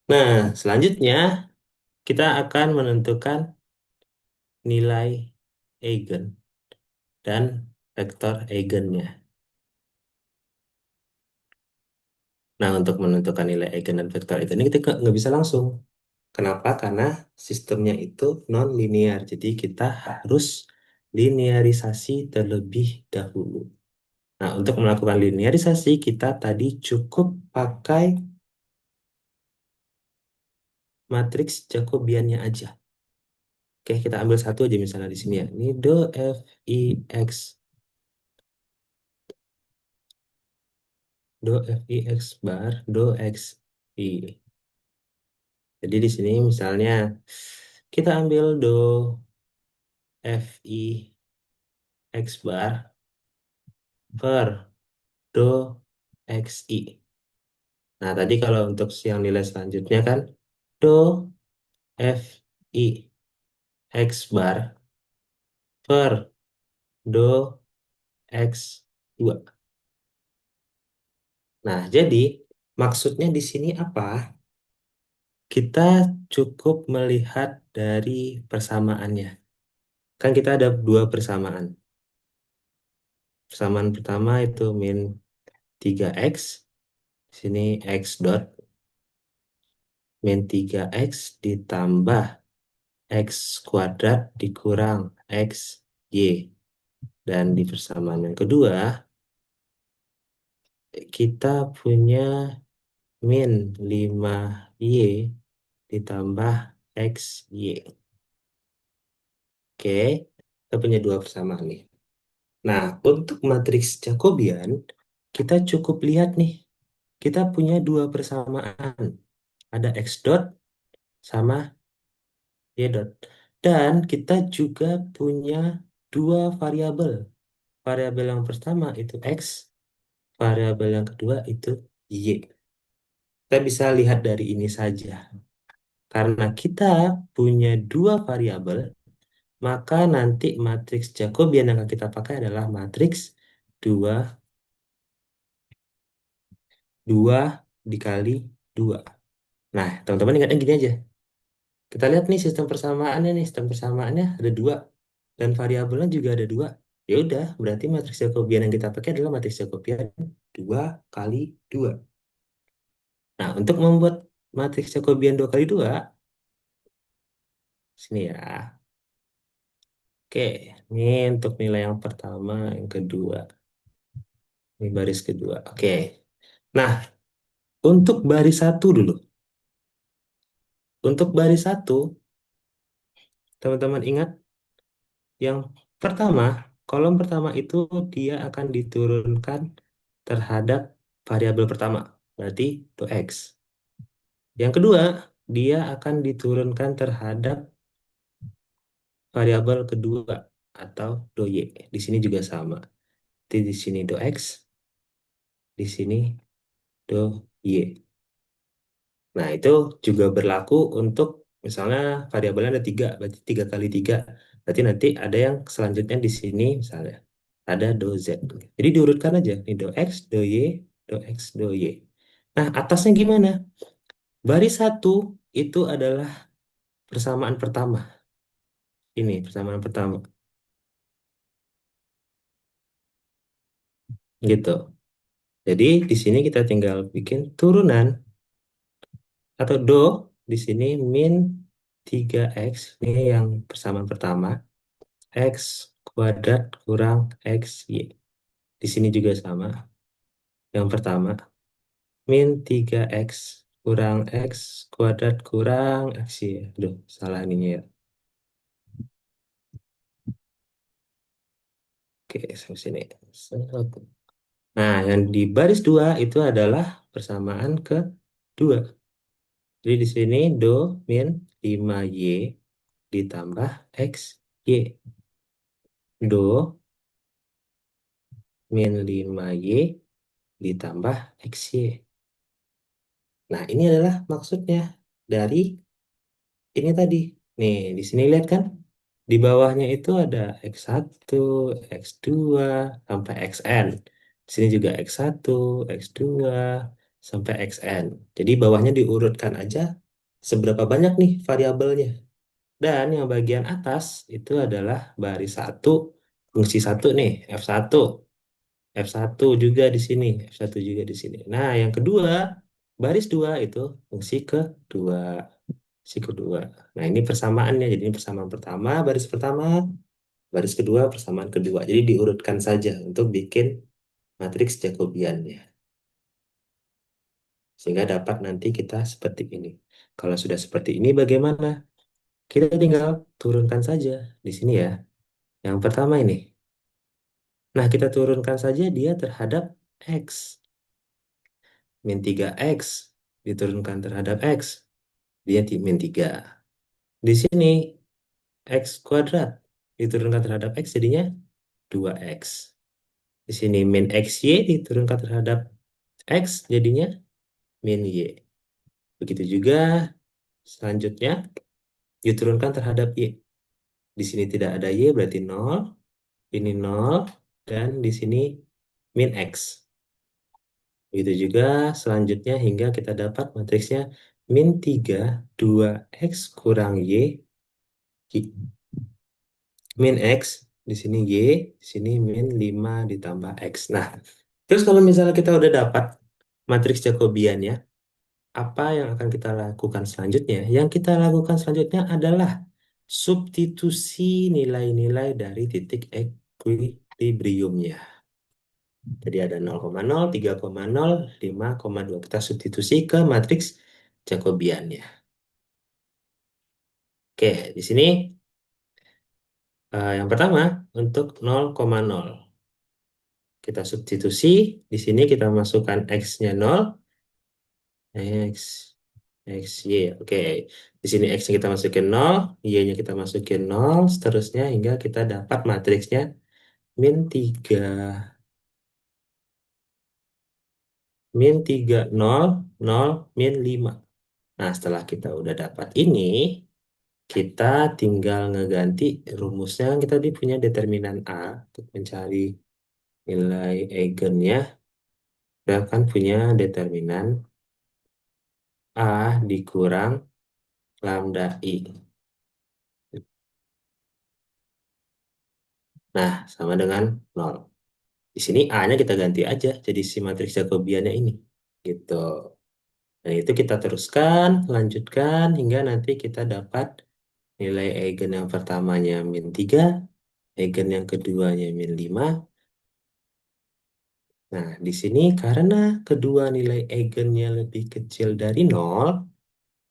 Nah, selanjutnya kita akan menentukan nilai eigen dan vektor eigennya. Nah, untuk menentukan nilai eigen dan vektor eigen ini kita nggak bisa langsung. Kenapa? Karena sistemnya itu non-linear. Jadi kita harus linearisasi terlebih dahulu. Nah, untuk melakukan linearisasi, kita tadi cukup pakai matriks Jacobiannya aja. Oke, kita ambil satu aja misalnya di sini ya. Ini do f i x, do f i x bar, do x i. Jadi di sini misalnya kita ambil do f i x bar per do x i. Nah, tadi kalau untuk yang nilai selanjutnya kan do f i x bar per do x 2. Nah, jadi maksudnya di sini apa? Kita cukup melihat dari persamaannya. Kan kita ada dua persamaan. Persamaan pertama itu min 3x, sini x dot, min 3x ditambah x kuadrat dikurang x y. Dan di persamaan yang kedua, kita punya min 5y ditambah x y. Oke, kita punya dua persamaan nih. Nah, untuk matriks Jacobian, kita cukup lihat nih, kita punya dua persamaan. Ada x dot sama y dot. Dan kita juga punya dua variabel. Variabel yang pertama itu x, variabel yang kedua itu y. Kita bisa lihat dari ini saja. Karena kita punya dua variabel, maka nanti matriks Jacobian yang akan kita pakai adalah matriks 2 2 dikali 2. Nah, teman-teman ingatnya gini aja. Kita lihat nih sistem persamaannya nih. Sistem persamaannya ada dua. Dan variabelnya juga ada dua. Ya udah, berarti matriks Jacobian yang kita pakai adalah matriks Jacobian 2 kali 2. Nah, untuk membuat matriks Jacobian 2 kali 2, sini ya. Oke, ini untuk nilai yang pertama, yang kedua. Ini baris kedua. Oke. Nah, untuk baris satu dulu. Untuk baris satu, teman-teman ingat yang pertama, kolom pertama itu dia akan diturunkan terhadap variabel pertama, berarti do x. Yang kedua, dia akan diturunkan terhadap variabel kedua atau do y. Di sini juga sama. Di sini do x, di sini do y. Nah, itu juga berlaku untuk misalnya variabelnya ada tiga, berarti 3 kali 3. Berarti nanti ada yang selanjutnya di sini misalnya ada do z. Jadi diurutkan aja, ini do x, do y, do x, do y. Nah, atasnya gimana? Baris satu itu adalah persamaan pertama. Ini persamaan pertama. Gitu. Jadi di sini kita tinggal bikin turunan atau do di sini min 3x, ini yang persamaan pertama. X kuadrat kurang XY. Di sini juga sama. Yang pertama, min 3x kurang X kuadrat kurang XY. Aduh, salah ininya ya. Oke, sampai sini. Nah, yang di baris 2 itu adalah persamaan kedua. Jadi di sini do min 5y ditambah xy. Do min 5y ditambah xy. Nah, ini adalah maksudnya dari ini tadi. Nih, di sini lihat kan? Di bawahnya itu ada X1, X2, sampai Xn. Di sini juga X1, X2, sampai Xn. Jadi bawahnya diurutkan aja seberapa banyak nih variabelnya. Dan yang bagian atas itu adalah baris 1, fungsi 1 nih, F1. F1 juga di sini, F1 juga di sini. Nah, yang kedua, baris 2 itu fungsi kedua. Si kedua. Nah, ini persamaannya. Jadi ini persamaan pertama, baris pertama, baris kedua, persamaan kedua. Jadi diurutkan saja untuk bikin matriks Jacobiannya. Sehingga dapat nanti kita seperti ini. Kalau sudah seperti ini bagaimana? Kita tinggal turunkan saja di sini ya. Yang pertama ini. Nah, kita turunkan saja dia terhadap X. Min 3X diturunkan terhadap X. Dia min 3. Di sini X kuadrat diturunkan terhadap X jadinya 2X. Di sini min XY diturunkan terhadap X jadinya min Y. Begitu juga selanjutnya diturunkan terhadap Y. Di sini tidak ada Y berarti 0, ini 0, dan di sini min X. Begitu juga selanjutnya hingga kita dapat matriksnya min 3, 2X kurang Y, min X, di sini Y, di sini min 5 ditambah X. Nah, terus kalau misalnya kita udah dapat matriks Jacobian ya, apa yang akan kita lakukan selanjutnya? Yang kita lakukan selanjutnya adalah substitusi nilai-nilai dari titik equilibriumnya. Jadi ada 0,0, 3,0, 5,2. Kita substitusi ke matriks Jacobiannya. Oke, di sini yang pertama untuk 0,0. Kita substitusi, di sini kita masukkan X-nya 0, X, X, Y. Oke, di sini X-nya kita masukin 0, Y-nya kita masukin 0, seterusnya hingga kita dapat matriksnya min 3, min 3, 0, 0, min 5. Nah, setelah kita udah dapat ini, kita tinggal ngeganti rumusnya. Kita punya determinan A untuk mencari nilai eigennya. Kita akan punya determinan A dikurang lambda I. Nah, sama dengan 0. Di sini A-nya kita ganti aja jadi si matriks Jacobiannya ini. Gitu. Nah, itu kita teruskan, lanjutkan hingga nanti kita dapat nilai eigen yang pertamanya min 3, eigen yang keduanya min 5. Nah, di sini karena kedua nilai eigennya lebih kecil dari 0,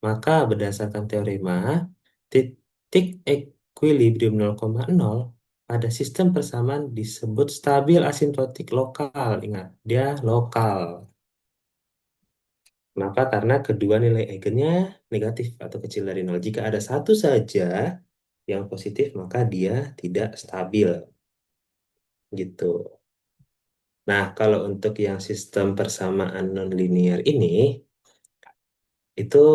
maka berdasarkan teorema, titik equilibrium 0,0 pada sistem persamaan disebut stabil asintotik lokal. Ingat, dia lokal. Kenapa? Karena kedua nilai eigennya negatif atau kecil dari 0. Jika ada satu saja yang positif, maka dia tidak stabil. Gitu. Nah, kalau untuk yang sistem persamaan nonlinear ini, itu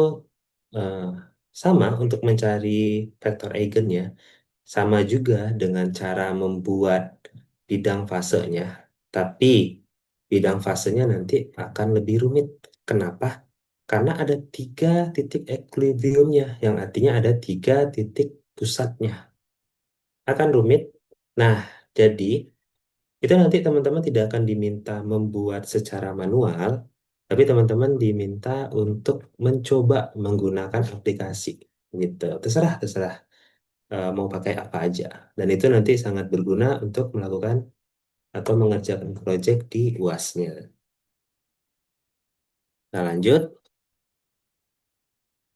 eh, sama untuk mencari vektor eigennya. Sama juga dengan cara membuat bidang fasenya. Tapi bidang fasenya nanti akan lebih rumit. Kenapa? Karena ada 3 titik equilibriumnya, yang artinya ada 3 titik pusatnya. Akan rumit. Nah, jadi itu nanti teman-teman tidak akan diminta membuat secara manual, tapi teman-teman diminta untuk mencoba menggunakan aplikasi. Gitu. Terserah, terserah mau pakai apa aja. Dan itu nanti sangat berguna untuk melakukan atau mengerjakan proyek di UAS-nya. Nah, lanjut.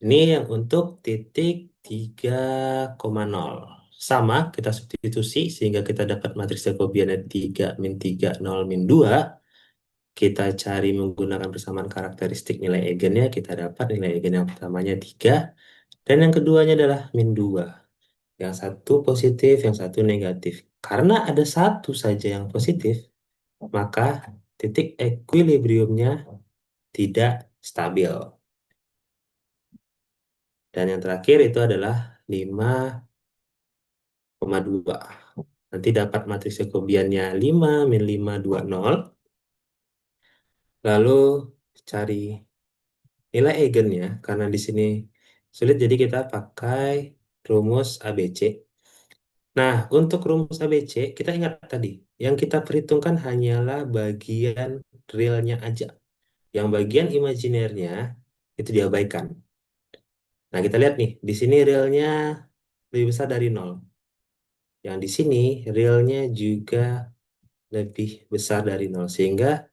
Ini yang untuk titik 3,0. sama, kita substitusi sehingga kita dapat matriks Jacobiannya 3 min 3 0 min 2. Kita cari menggunakan persamaan karakteristik nilai eigennya, kita dapat nilai eigen yang pertamanya 3 dan yang keduanya adalah min 2. Yang satu positif, yang satu negatif. Karena ada satu saja yang positif, maka titik equilibriumnya tidak stabil. Dan yang terakhir itu adalah 5,2. Nanti dapat matriks Jacobiannya 5 min 5, 2, 0. Lalu cari nilai eigennya, karena di sini sulit, jadi kita pakai rumus ABC. Nah, untuk rumus ABC, kita ingat tadi, yang kita perhitungkan hanyalah bagian realnya aja. Yang bagian imajinernya itu diabaikan. Nah, kita lihat nih, di sini realnya lebih besar dari nol. Yang di sini realnya juga lebih besar dari nol. Sehingga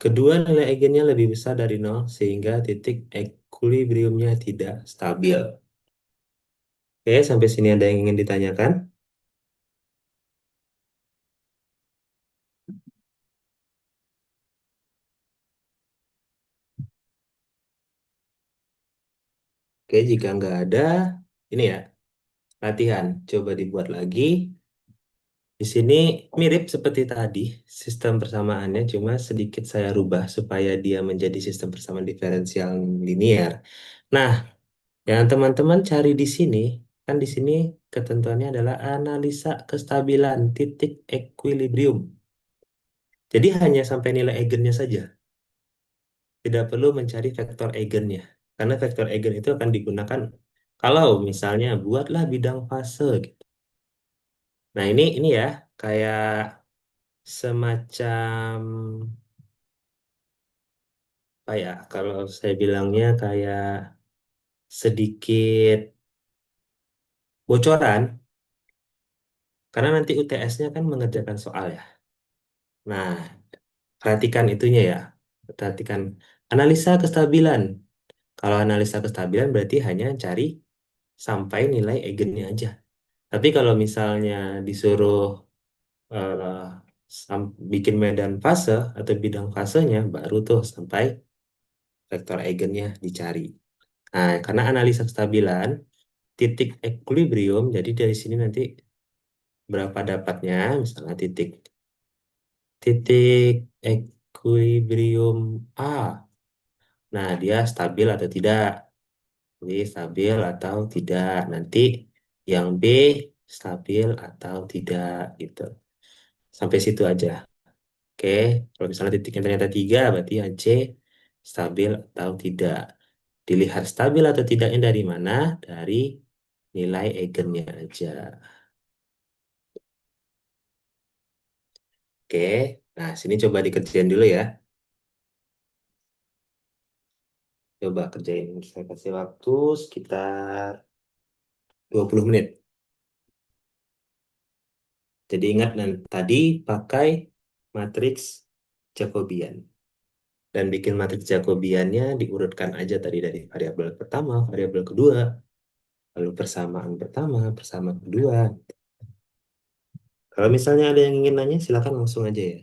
kedua nilai eigennya lebih besar dari nol, sehingga titik equilibriumnya tidak stabil. Oke, sampai sini ada yang ingin ditanyakan? Oke, jika nggak ada, ini ya, latihan. Coba dibuat lagi. Di sini mirip seperti tadi, sistem persamaannya, cuma sedikit saya rubah supaya dia menjadi sistem persamaan diferensial linear. Nah, yang teman-teman cari di sini, kan di sini ketentuannya adalah analisa kestabilan titik equilibrium. Jadi hanya sampai nilai eigennya saja. Tidak perlu mencari vektor eigennya. Karena vektor eigen itu akan digunakan kalau misalnya buatlah bidang fase gitu. Nah, ini ya kayak semacam apa ya? Kalau saya bilangnya kayak sedikit bocoran karena nanti UTS-nya kan mengerjakan soal ya. Nah, perhatikan itunya ya. Perhatikan analisa kestabilan. Kalau analisa kestabilan berarti hanya cari sampai nilai eigennya aja. Tapi kalau misalnya disuruh eh, bikin medan fase atau bidang fasenya, baru tuh sampai vektor eigennya dicari. Nah, karena analisa kestabilan, titik equilibrium, jadi dari sini nanti berapa dapatnya, misalnya titik titik equilibrium A. Nah, dia stabil atau tidak? Jadi stabil atau tidak. Nanti yang B stabil atau tidak gitu. Sampai situ aja. Oke, kalau misalnya titiknya ternyata 3, berarti yang C stabil atau tidak. Dilihat stabil atau tidaknya dari mana? Dari nilai eigennya aja. Oke, nah sini coba dikerjain dulu ya. Coba kerjain. Saya kasih waktu sekitar 20 menit. Jadi ingat tadi pakai matriks Jacobian. Dan bikin matriks Jacobiannya diurutkan aja tadi dari variabel pertama, variabel kedua, lalu persamaan pertama, persamaan kedua. Kalau misalnya ada yang ingin nanya, silakan langsung aja ya.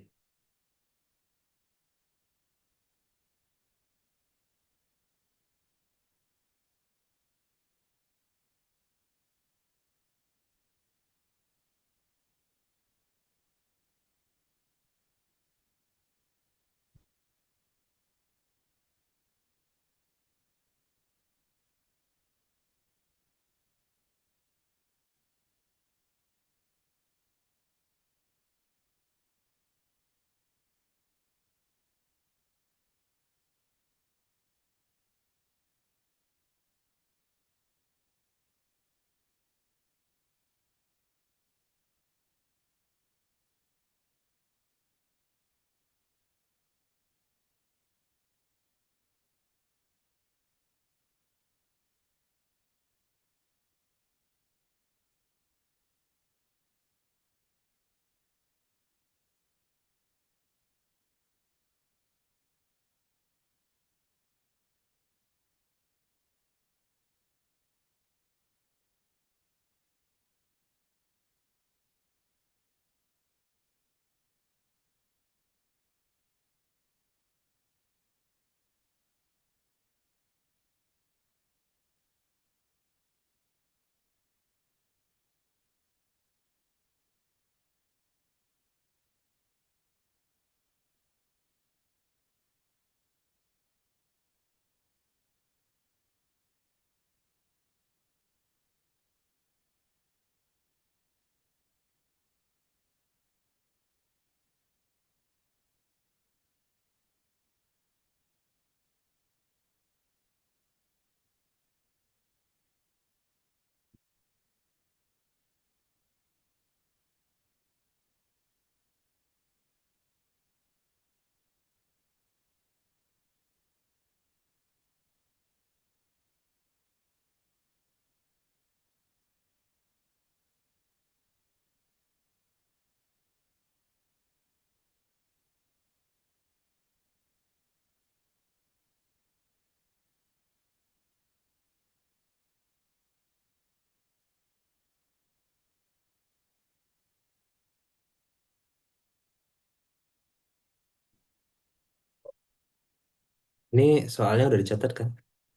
Ini soalnya udah dicatat kan?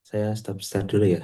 Saya stop dulu ya.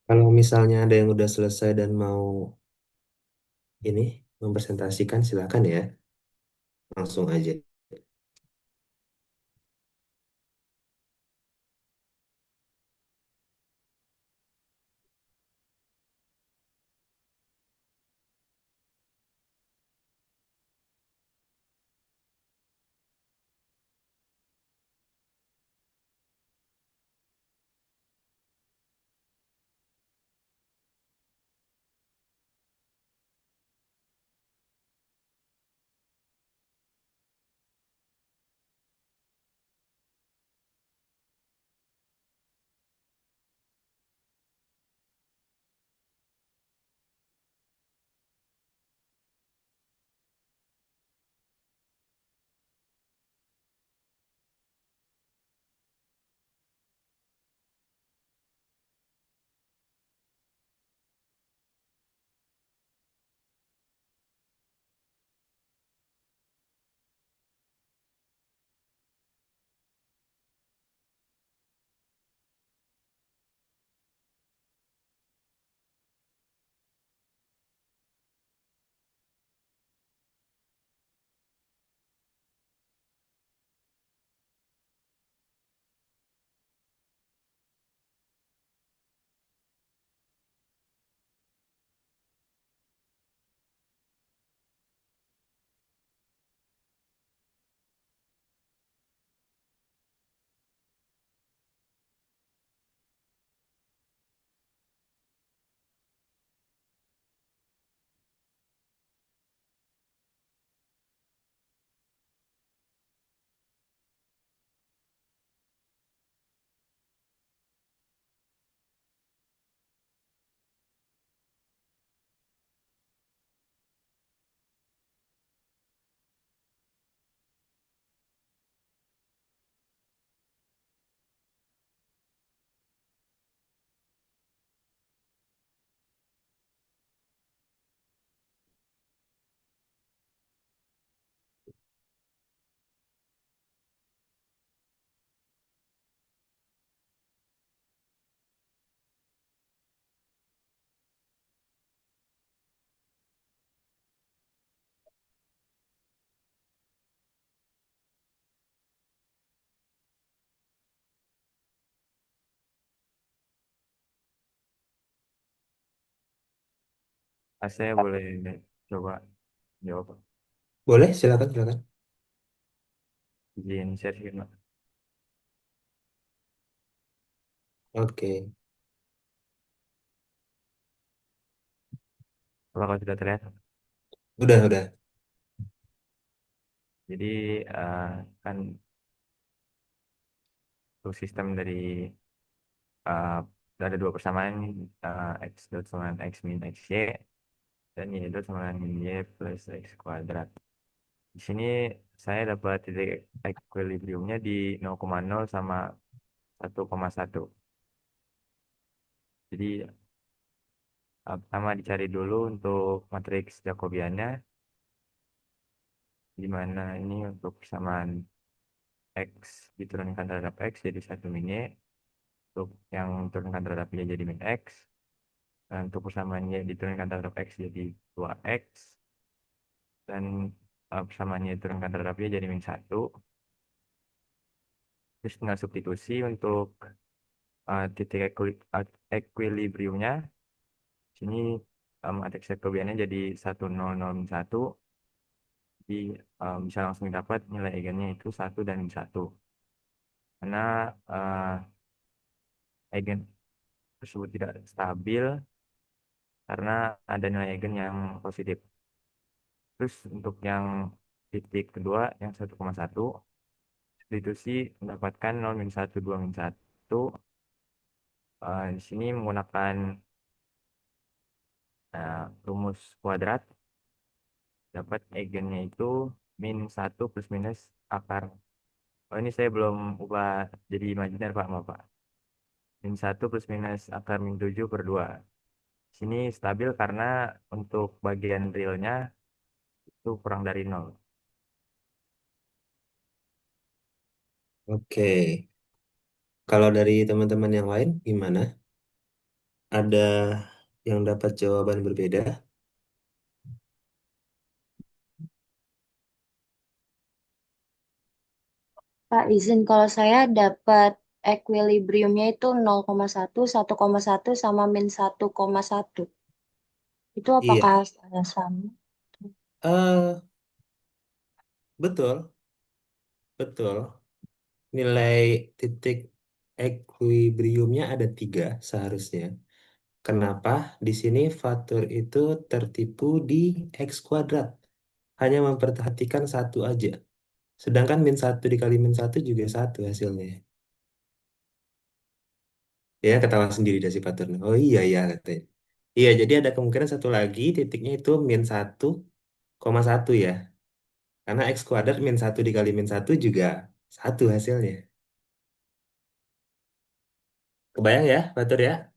Kalau misalnya ada yang udah selesai dan mau ini mempresentasikan, silakan ya, langsung aja. Saya boleh coba jawab. Boleh, silakan, silakan. Izin share screen, Pak. Oke, Apakah sudah terlihat? udah. Jadi kan untuk sistem dari eh, ada dua persamaan x dot sama x min x y dan y dot sama min y plus x kuadrat. Di sini saya dapat titik equilibriumnya di 0,0 sama 1,1. Jadi pertama dicari dulu untuk matriks Jacobiannya, di mana ini untuk persamaan x diturunkan terhadap x jadi 1 min y, untuk yang diturunkan terhadap y jadi min x, dan untuk persamaan y diturunkan terhadap x jadi 2x, dan persamaan y diturunkan terhadap y jadi min 1. Terus tinggal substitusi untuk titik equilibriumnya. Sini matriks Jacobiannya jadi 1,0,0, min 1. Jadi bisa langsung dapat nilai eigennya itu 1 dan min 1. Karena eigen tersebut tidak stabil karena ada nilai eigen yang positif. Terus untuk yang titik kedua yang 1,1, substitusi mendapatkan 0, min 1, 2, min 1. Di sini menggunakan rumus kuadrat, dapat eigennya itu min 1 plus minus akar. Oh, ini saya belum ubah jadi imajiner, Pak, maaf, Pak. Min 1 plus minus akar min 7/2. Sini stabil karena untuk bagian realnya itu kurang dari 0. Oke. Kalau dari teman-teman yang lain, gimana? ada yang dapat jawaban berbeda? Pak, izin kalau saya dapat equilibriumnya itu 0,1, 1,1 sama -1,1. Itu Iya, apakah ada sama? eh betul, betul. Nilai titik equilibriumnya ada tiga seharusnya. Kenapa? Di sini faktor itu tertipu di X kuadrat. Hanya memperhatikan satu aja. Sedangkan min satu dikali min satu juga satu hasilnya. Ya, ketawa sendiri dari si faktornya. Oh iya, iya katanya. Iya, jadi ada kemungkinan satu lagi titiknya itu -1,1 ya. Karena X kuadrat min satu dikali min satu juga satu hasilnya. Kebayang ya, Fatur ya?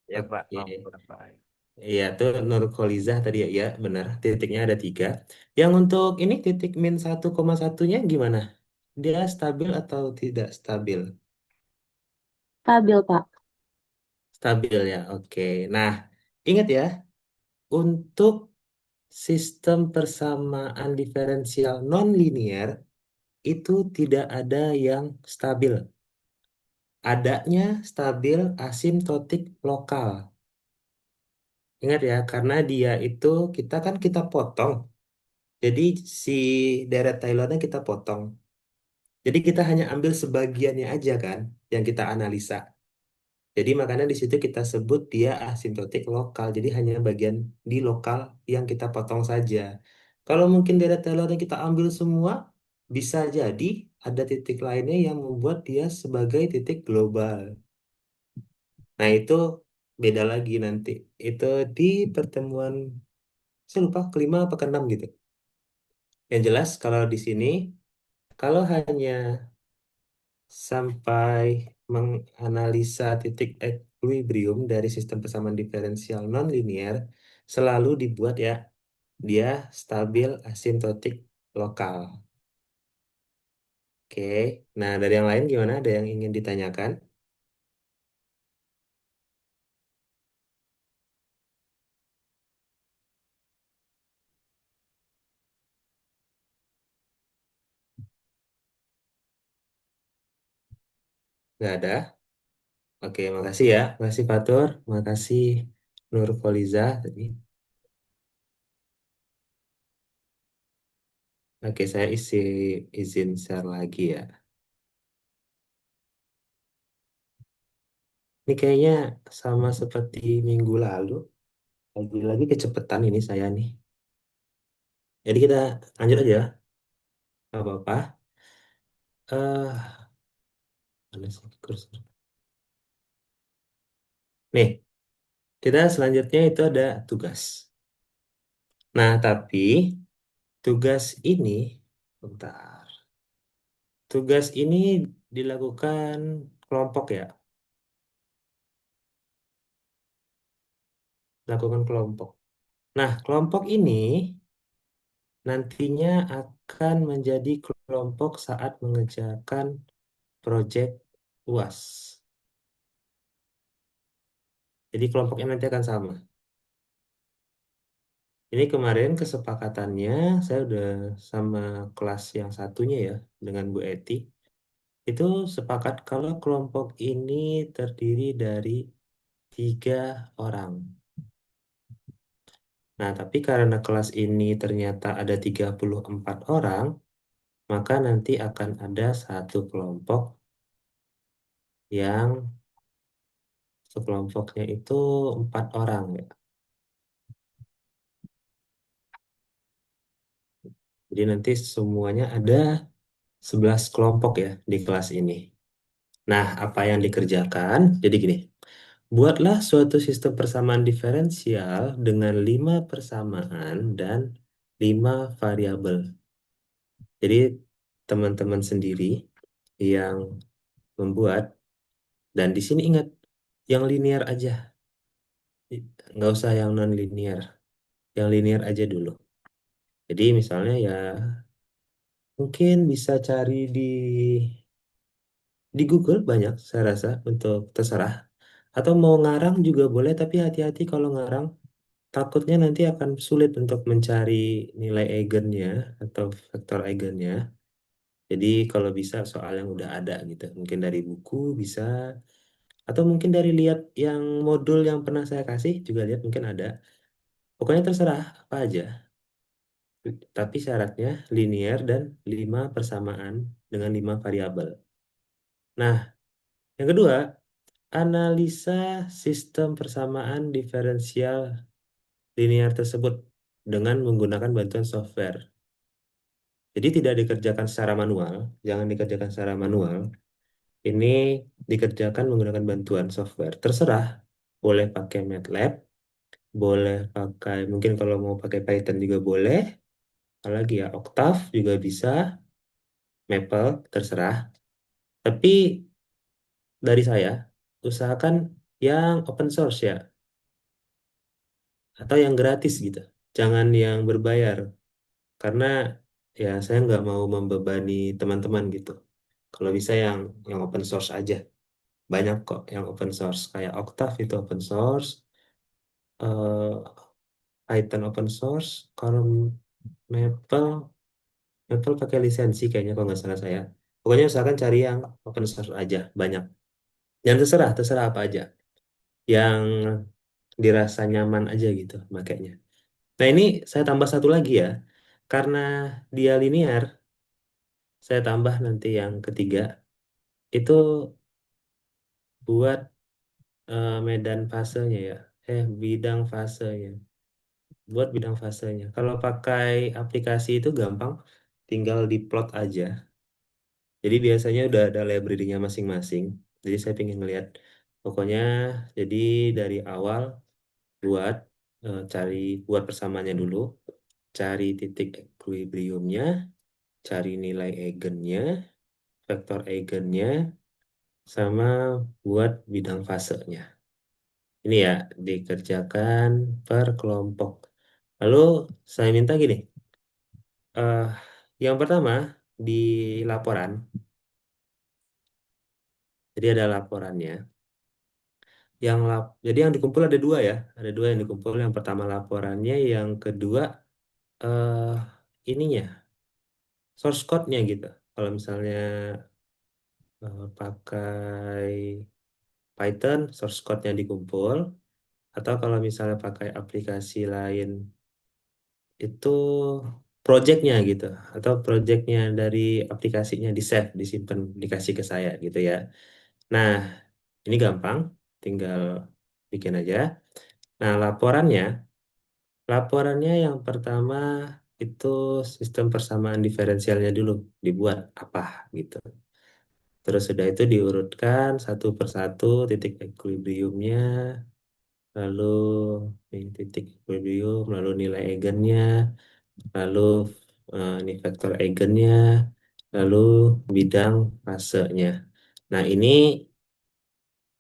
Ya Pak, paham Oke. Pak. Iya, itu Nurkolizah tadi ya, ya benar. Titiknya ada tiga. Yang untuk ini titik -1,1-nya gimana? Dia stabil atau tidak stabil? Stabil, Pak. Stabil ya, oke. Nah, ingat ya, untuk sistem persamaan diferensial nonlinear itu tidak ada yang stabil. Adanya stabil asimtotik lokal. Ingat ya, karena dia itu kita potong. Jadi si deret Taylornya kita potong. Jadi kita hanya ambil sebagiannya aja kan yang kita analisa. Jadi makanya di situ kita sebut dia asimtotik lokal. Jadi hanya bagian di lokal yang kita potong saja. Kalau mungkin deret Taylornya kita ambil semua, bisa jadi ada titik lainnya yang membuat dia sebagai titik global. Nah itu beda lagi nanti. Itu di pertemuan, saya lupa kelima apa keenam gitu. Yang jelas kalau di sini, kalau hanya sampai menganalisa titik equilibrium dari sistem persamaan diferensial nonlinear, selalu dibuat ya, dia stabil asimtotik lokal. Oke, nah dari yang lain gimana? Ada yang ingin ditanyakan? Nggak ada? Oke, makasih ya. Makasih Fatur, makasih Nur Fauliza tadi. Oke, saya izin share lagi ya. Ini kayaknya sama seperti minggu lalu. Lagi-lagi kecepatan ini saya nih. Jadi kita lanjut aja, nggak apa-apa. Mana sih kursor? Nih, kita selanjutnya itu ada tugas. Nah, tapi tugas ini, bentar. Tugas ini dilakukan kelompok ya, lakukan kelompok. Nah, kelompok ini nantinya akan menjadi kelompok saat mengerjakan proyek UAS. Jadi kelompoknya nanti akan sama. Ini kemarin kesepakatannya saya udah sama kelas yang satunya ya dengan Bu Eti. Itu sepakat kalau kelompok ini terdiri dari 3 orang. Nah, tapi karena kelas ini ternyata ada 34 orang, maka nanti akan ada satu kelompok yang sekelompoknya itu 4 orang ya. Jadi nanti semuanya ada 11 kelompok ya di kelas ini. Nah, apa yang dikerjakan? Jadi gini, buatlah suatu sistem persamaan diferensial dengan 5 persamaan dan 5 variabel. Jadi teman-teman sendiri yang membuat, dan di sini ingat, yang linear aja. Nggak usah yang non-linear. Yang linear aja dulu. Jadi misalnya ya mungkin bisa cari di Google banyak saya rasa untuk terserah. Atau mau ngarang juga boleh, tapi hati-hati kalau ngarang. Takutnya nanti akan sulit untuk mencari nilai eigennya atau faktor eigennya. Jadi kalau bisa soal yang udah ada gitu. Mungkin dari buku bisa. Atau mungkin dari lihat yang modul yang pernah saya kasih juga lihat mungkin ada. Pokoknya terserah apa aja. Tapi syaratnya linear dan 5 persamaan dengan 5 variabel. Nah, yang kedua, analisa sistem persamaan diferensial linear tersebut dengan menggunakan bantuan software. Jadi tidak dikerjakan secara manual, jangan dikerjakan secara manual. Ini dikerjakan menggunakan bantuan software. Terserah, boleh pakai MATLAB, boleh pakai, mungkin kalau mau pakai Python juga boleh. Apalagi ya, Octave juga bisa, Maple, terserah. Tapi dari saya, usahakan yang open source ya, atau yang gratis gitu. Jangan yang berbayar, karena ya saya nggak mau membebani teman-teman gitu. Kalau bisa yang open source aja. Banyak kok yang open source, kayak Octave itu open source, eh, Python open source, kalau Maple, Maple pakai lisensi kayaknya kalau nggak salah saya. Pokoknya usahakan cari yang open source aja, banyak. Dan terserah, terserah apa aja. Yang dirasa nyaman aja gitu makanya. Nah ini saya tambah satu lagi ya. Karena dia linear, saya tambah nanti yang ketiga. Itu buat medan fasenya ya. Bidang fasenya. Buat bidang fasenya. Kalau pakai aplikasi itu gampang, tinggal diplot aja. Jadi biasanya udah ada library-nya masing-masing. Jadi saya ingin melihat, pokoknya jadi dari awal buat cari buat persamaannya dulu, cari titik equilibriumnya, cari nilai eigennya, vektor eigennya, sama buat bidang fasenya. Ini ya dikerjakan per kelompok. Lalu saya minta gini. eh yang pertama di laporan, jadi ada laporannya. Jadi yang dikumpul ada dua ya, ada dua yang dikumpul. Yang pertama laporannya, yang kedua eh ininya, source code-nya gitu. Kalau misalnya pakai Python, source code-nya dikumpul. Atau kalau misalnya pakai aplikasi lain, itu project-nya gitu. Atau project-nya dari aplikasinya di save, disimpan, dikasih ke saya gitu ya. Nah, ini gampang, tinggal bikin aja. Nah, laporannya yang pertama itu sistem persamaan diferensialnya dulu dibuat apa gitu. Terus sudah itu diurutkan satu persatu titik equilibriumnya, lalu ini titik equilibrium, lalu nilai eigennya, lalu ini vektor eigennya, lalu bidang fasenya. Nah, ini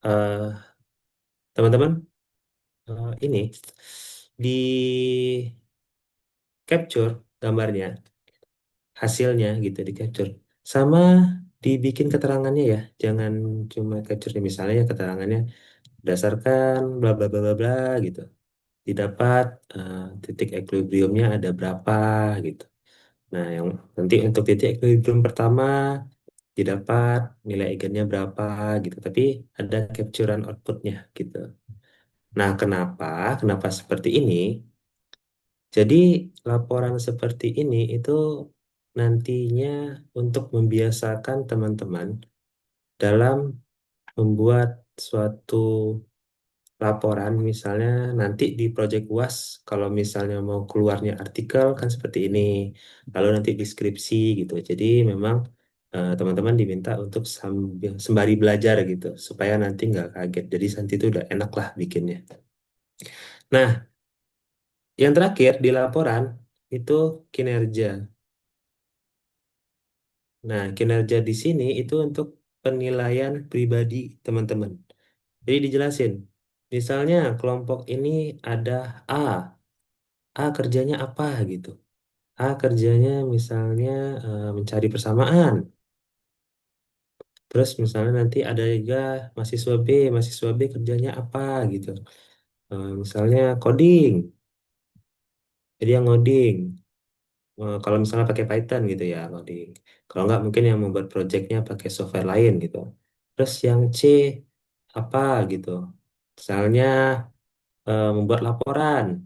eh, teman-teman, ini di capture gambarnya, hasilnya gitu di capture, sama dibikin keterangannya ya, jangan cuma capture misalnya ya keterangannya berdasarkan bla bla bla bla bla gitu, didapat titik equilibriumnya ada berapa gitu. Nah yang nanti untuk titik equilibrium pertama didapat nilai eigennya berapa gitu, tapi ada capturean outputnya gitu. Nah kenapa seperti ini? Jadi laporan seperti ini itu nantinya untuk membiasakan teman-teman dalam membuat suatu laporan, misalnya nanti di Project UAS kalau misalnya mau keluarnya artikel kan seperti ini, lalu nanti deskripsi gitu. Jadi memang teman-teman diminta untuk sembari belajar gitu supaya nanti nggak kaget. Jadi nanti itu udah enak lah bikinnya. Nah, yang terakhir di laporan itu kinerja. Nah, kinerja di sini itu untuk penilaian pribadi teman-teman. Jadi dijelasin, misalnya kelompok ini ada A, A kerjanya apa gitu. A kerjanya misalnya mencari persamaan. Terus misalnya nanti ada juga mahasiswa B kerjanya apa gitu. Misalnya coding, jadi yang ngoding. Kalau misalnya pakai Python gitu ya coding. Kalau nggak mungkin yang membuat projectnya pakai software lain gitu. Terus yang C apa gitu. Misalnya membuat laporan,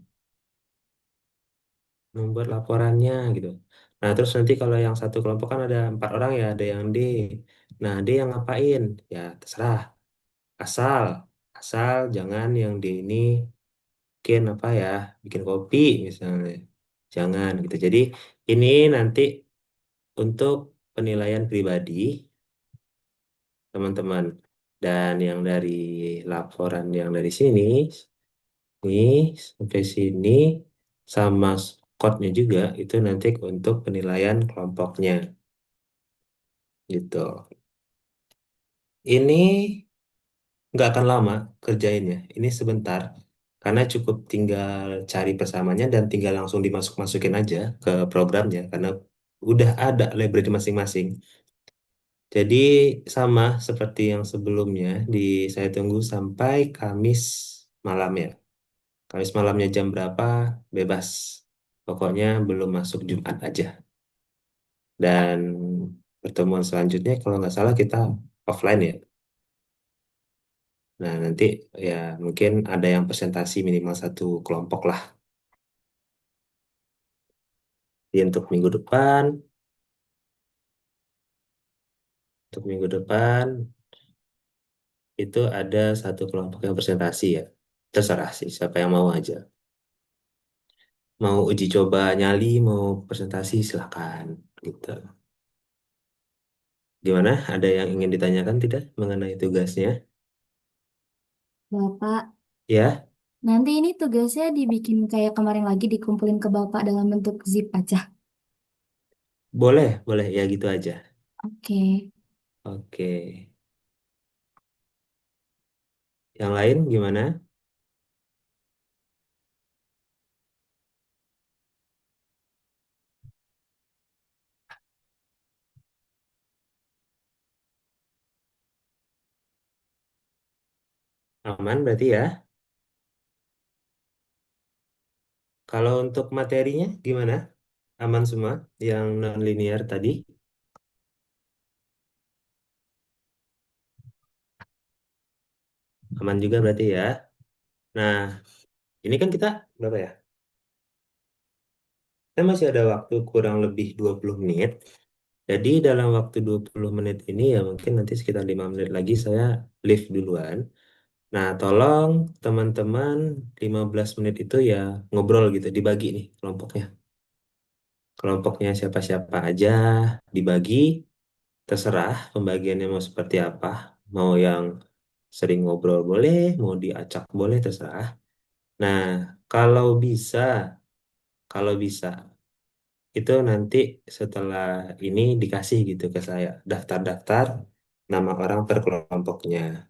membuat laporannya gitu. Nah, terus nanti kalau yang satu kelompok kan ada 4 orang ya, ada yang D. Nah, D yang ngapain? Ya, terserah. Asal, asal jangan yang D ini bikin apa ya, bikin kopi misalnya. Jangan gitu. Jadi ini nanti untuk penilaian pribadi teman-teman. Dan yang dari laporan yang dari sini, nih sampai sini sama code-nya juga itu nanti untuk penilaian kelompoknya gitu. Ini nggak akan lama kerjainnya. Ini sebentar karena cukup tinggal cari persamanya dan tinggal langsung dimasuk-masukin aja ke programnya karena udah ada library masing-masing. Jadi sama seperti yang sebelumnya saya tunggu sampai Kamis malam ya. Kamis malamnya jam berapa bebas. Pokoknya belum masuk Jumat aja. Dan pertemuan selanjutnya kalau nggak salah kita offline ya. Nah nanti ya mungkin ada yang presentasi minimal satu kelompok lah. Jadi untuk minggu depan itu ada satu kelompok yang presentasi ya. Terserah sih siapa yang mau aja. Mau uji coba nyali, mau presentasi silahkan gitu. Gimana? Ada yang ingin ditanyakan tidak mengenai tugasnya? Bapak, Ya, nanti ini tugasnya dibikin kayak kemarin lagi dikumpulin ke Bapak dalam bentuk zip aja. boleh, boleh ya gitu aja. Oke. Oke. Yang lain gimana? Aman berarti ya. Kalau untuk materinya gimana? Aman semua yang non-linear tadi? Aman juga berarti ya. Nah, ini kan kita berapa ya? Kita masih ada waktu kurang lebih 20 menit. Jadi dalam waktu 20 menit ini ya mungkin nanti sekitar 5 menit lagi saya live duluan. Nah, tolong teman-teman 15 menit itu ya ngobrol gitu, dibagi nih kelompoknya. Kelompoknya siapa-siapa aja dibagi, terserah pembagiannya mau seperti apa. Mau yang sering ngobrol boleh, mau diacak boleh, terserah. Nah, kalau bisa, kalau bisa, itu nanti setelah ini dikasih gitu ke saya, daftar-daftar nama orang per kelompoknya.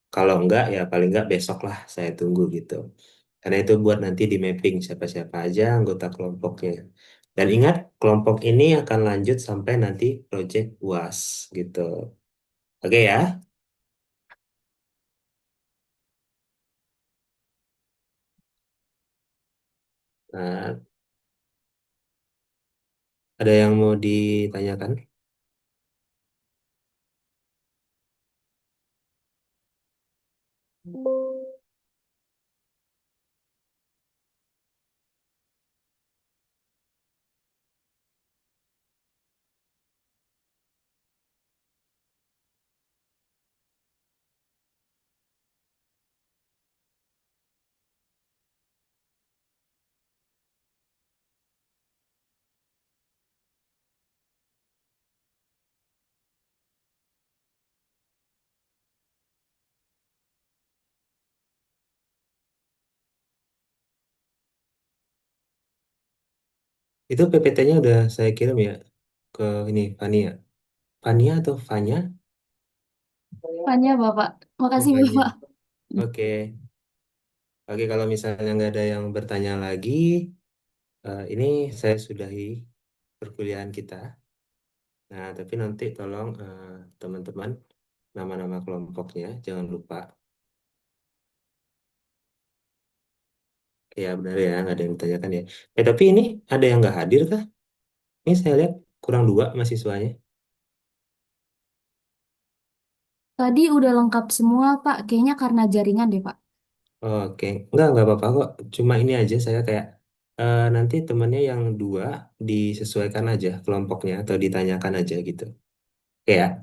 Kalau enggak, ya paling enggak besok lah saya tunggu gitu. Karena itu buat nanti di mapping siapa-siapa aja anggota kelompoknya. Dan ingat, kelompok ini akan lanjut sampai nanti project UAS gitu. Oke ya? Nah, ada yang mau ditanyakan? Itu PPT-nya udah saya kirim ya ke ini Fania. Fania atau Fanya? Tanya Bapak. Oh, Makasih Fanya. Bapak. Oke. Oke, kalau misalnya nggak ada yang bertanya lagi, ini saya sudahi perkuliahan kita. Nah, tapi nanti tolong teman-teman nama-nama kelompoknya jangan lupa. Ya benar ya, nggak ada yang ditanyakan ya. Tapi ini ada yang nggak hadir kah? Ini saya lihat kurang 2 mahasiswanya. Tadi udah lengkap semua, Pak. Kayaknya karena jaringan deh, Pak. Oke, nggak apa-apa kok. Cuma ini aja saya kayak nanti temennya yang 2 disesuaikan aja kelompoknya atau ditanyakan aja gitu. Oke ya,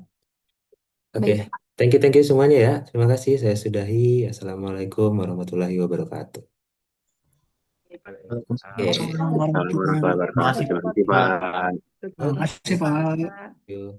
oke. Baik, Pak. Thank you semuanya ya. Terima kasih. Saya sudahi. Assalamualaikum warahmatullahi wabarakatuh. Oke. Waalaikumsalam Waalaikumsalam warahmatullahi warahmatullahi wabarakatuh. wabarakatuh. Makasih, Pak. Terima kasih, Pak. Oke. Makasih, Pak. Yuk.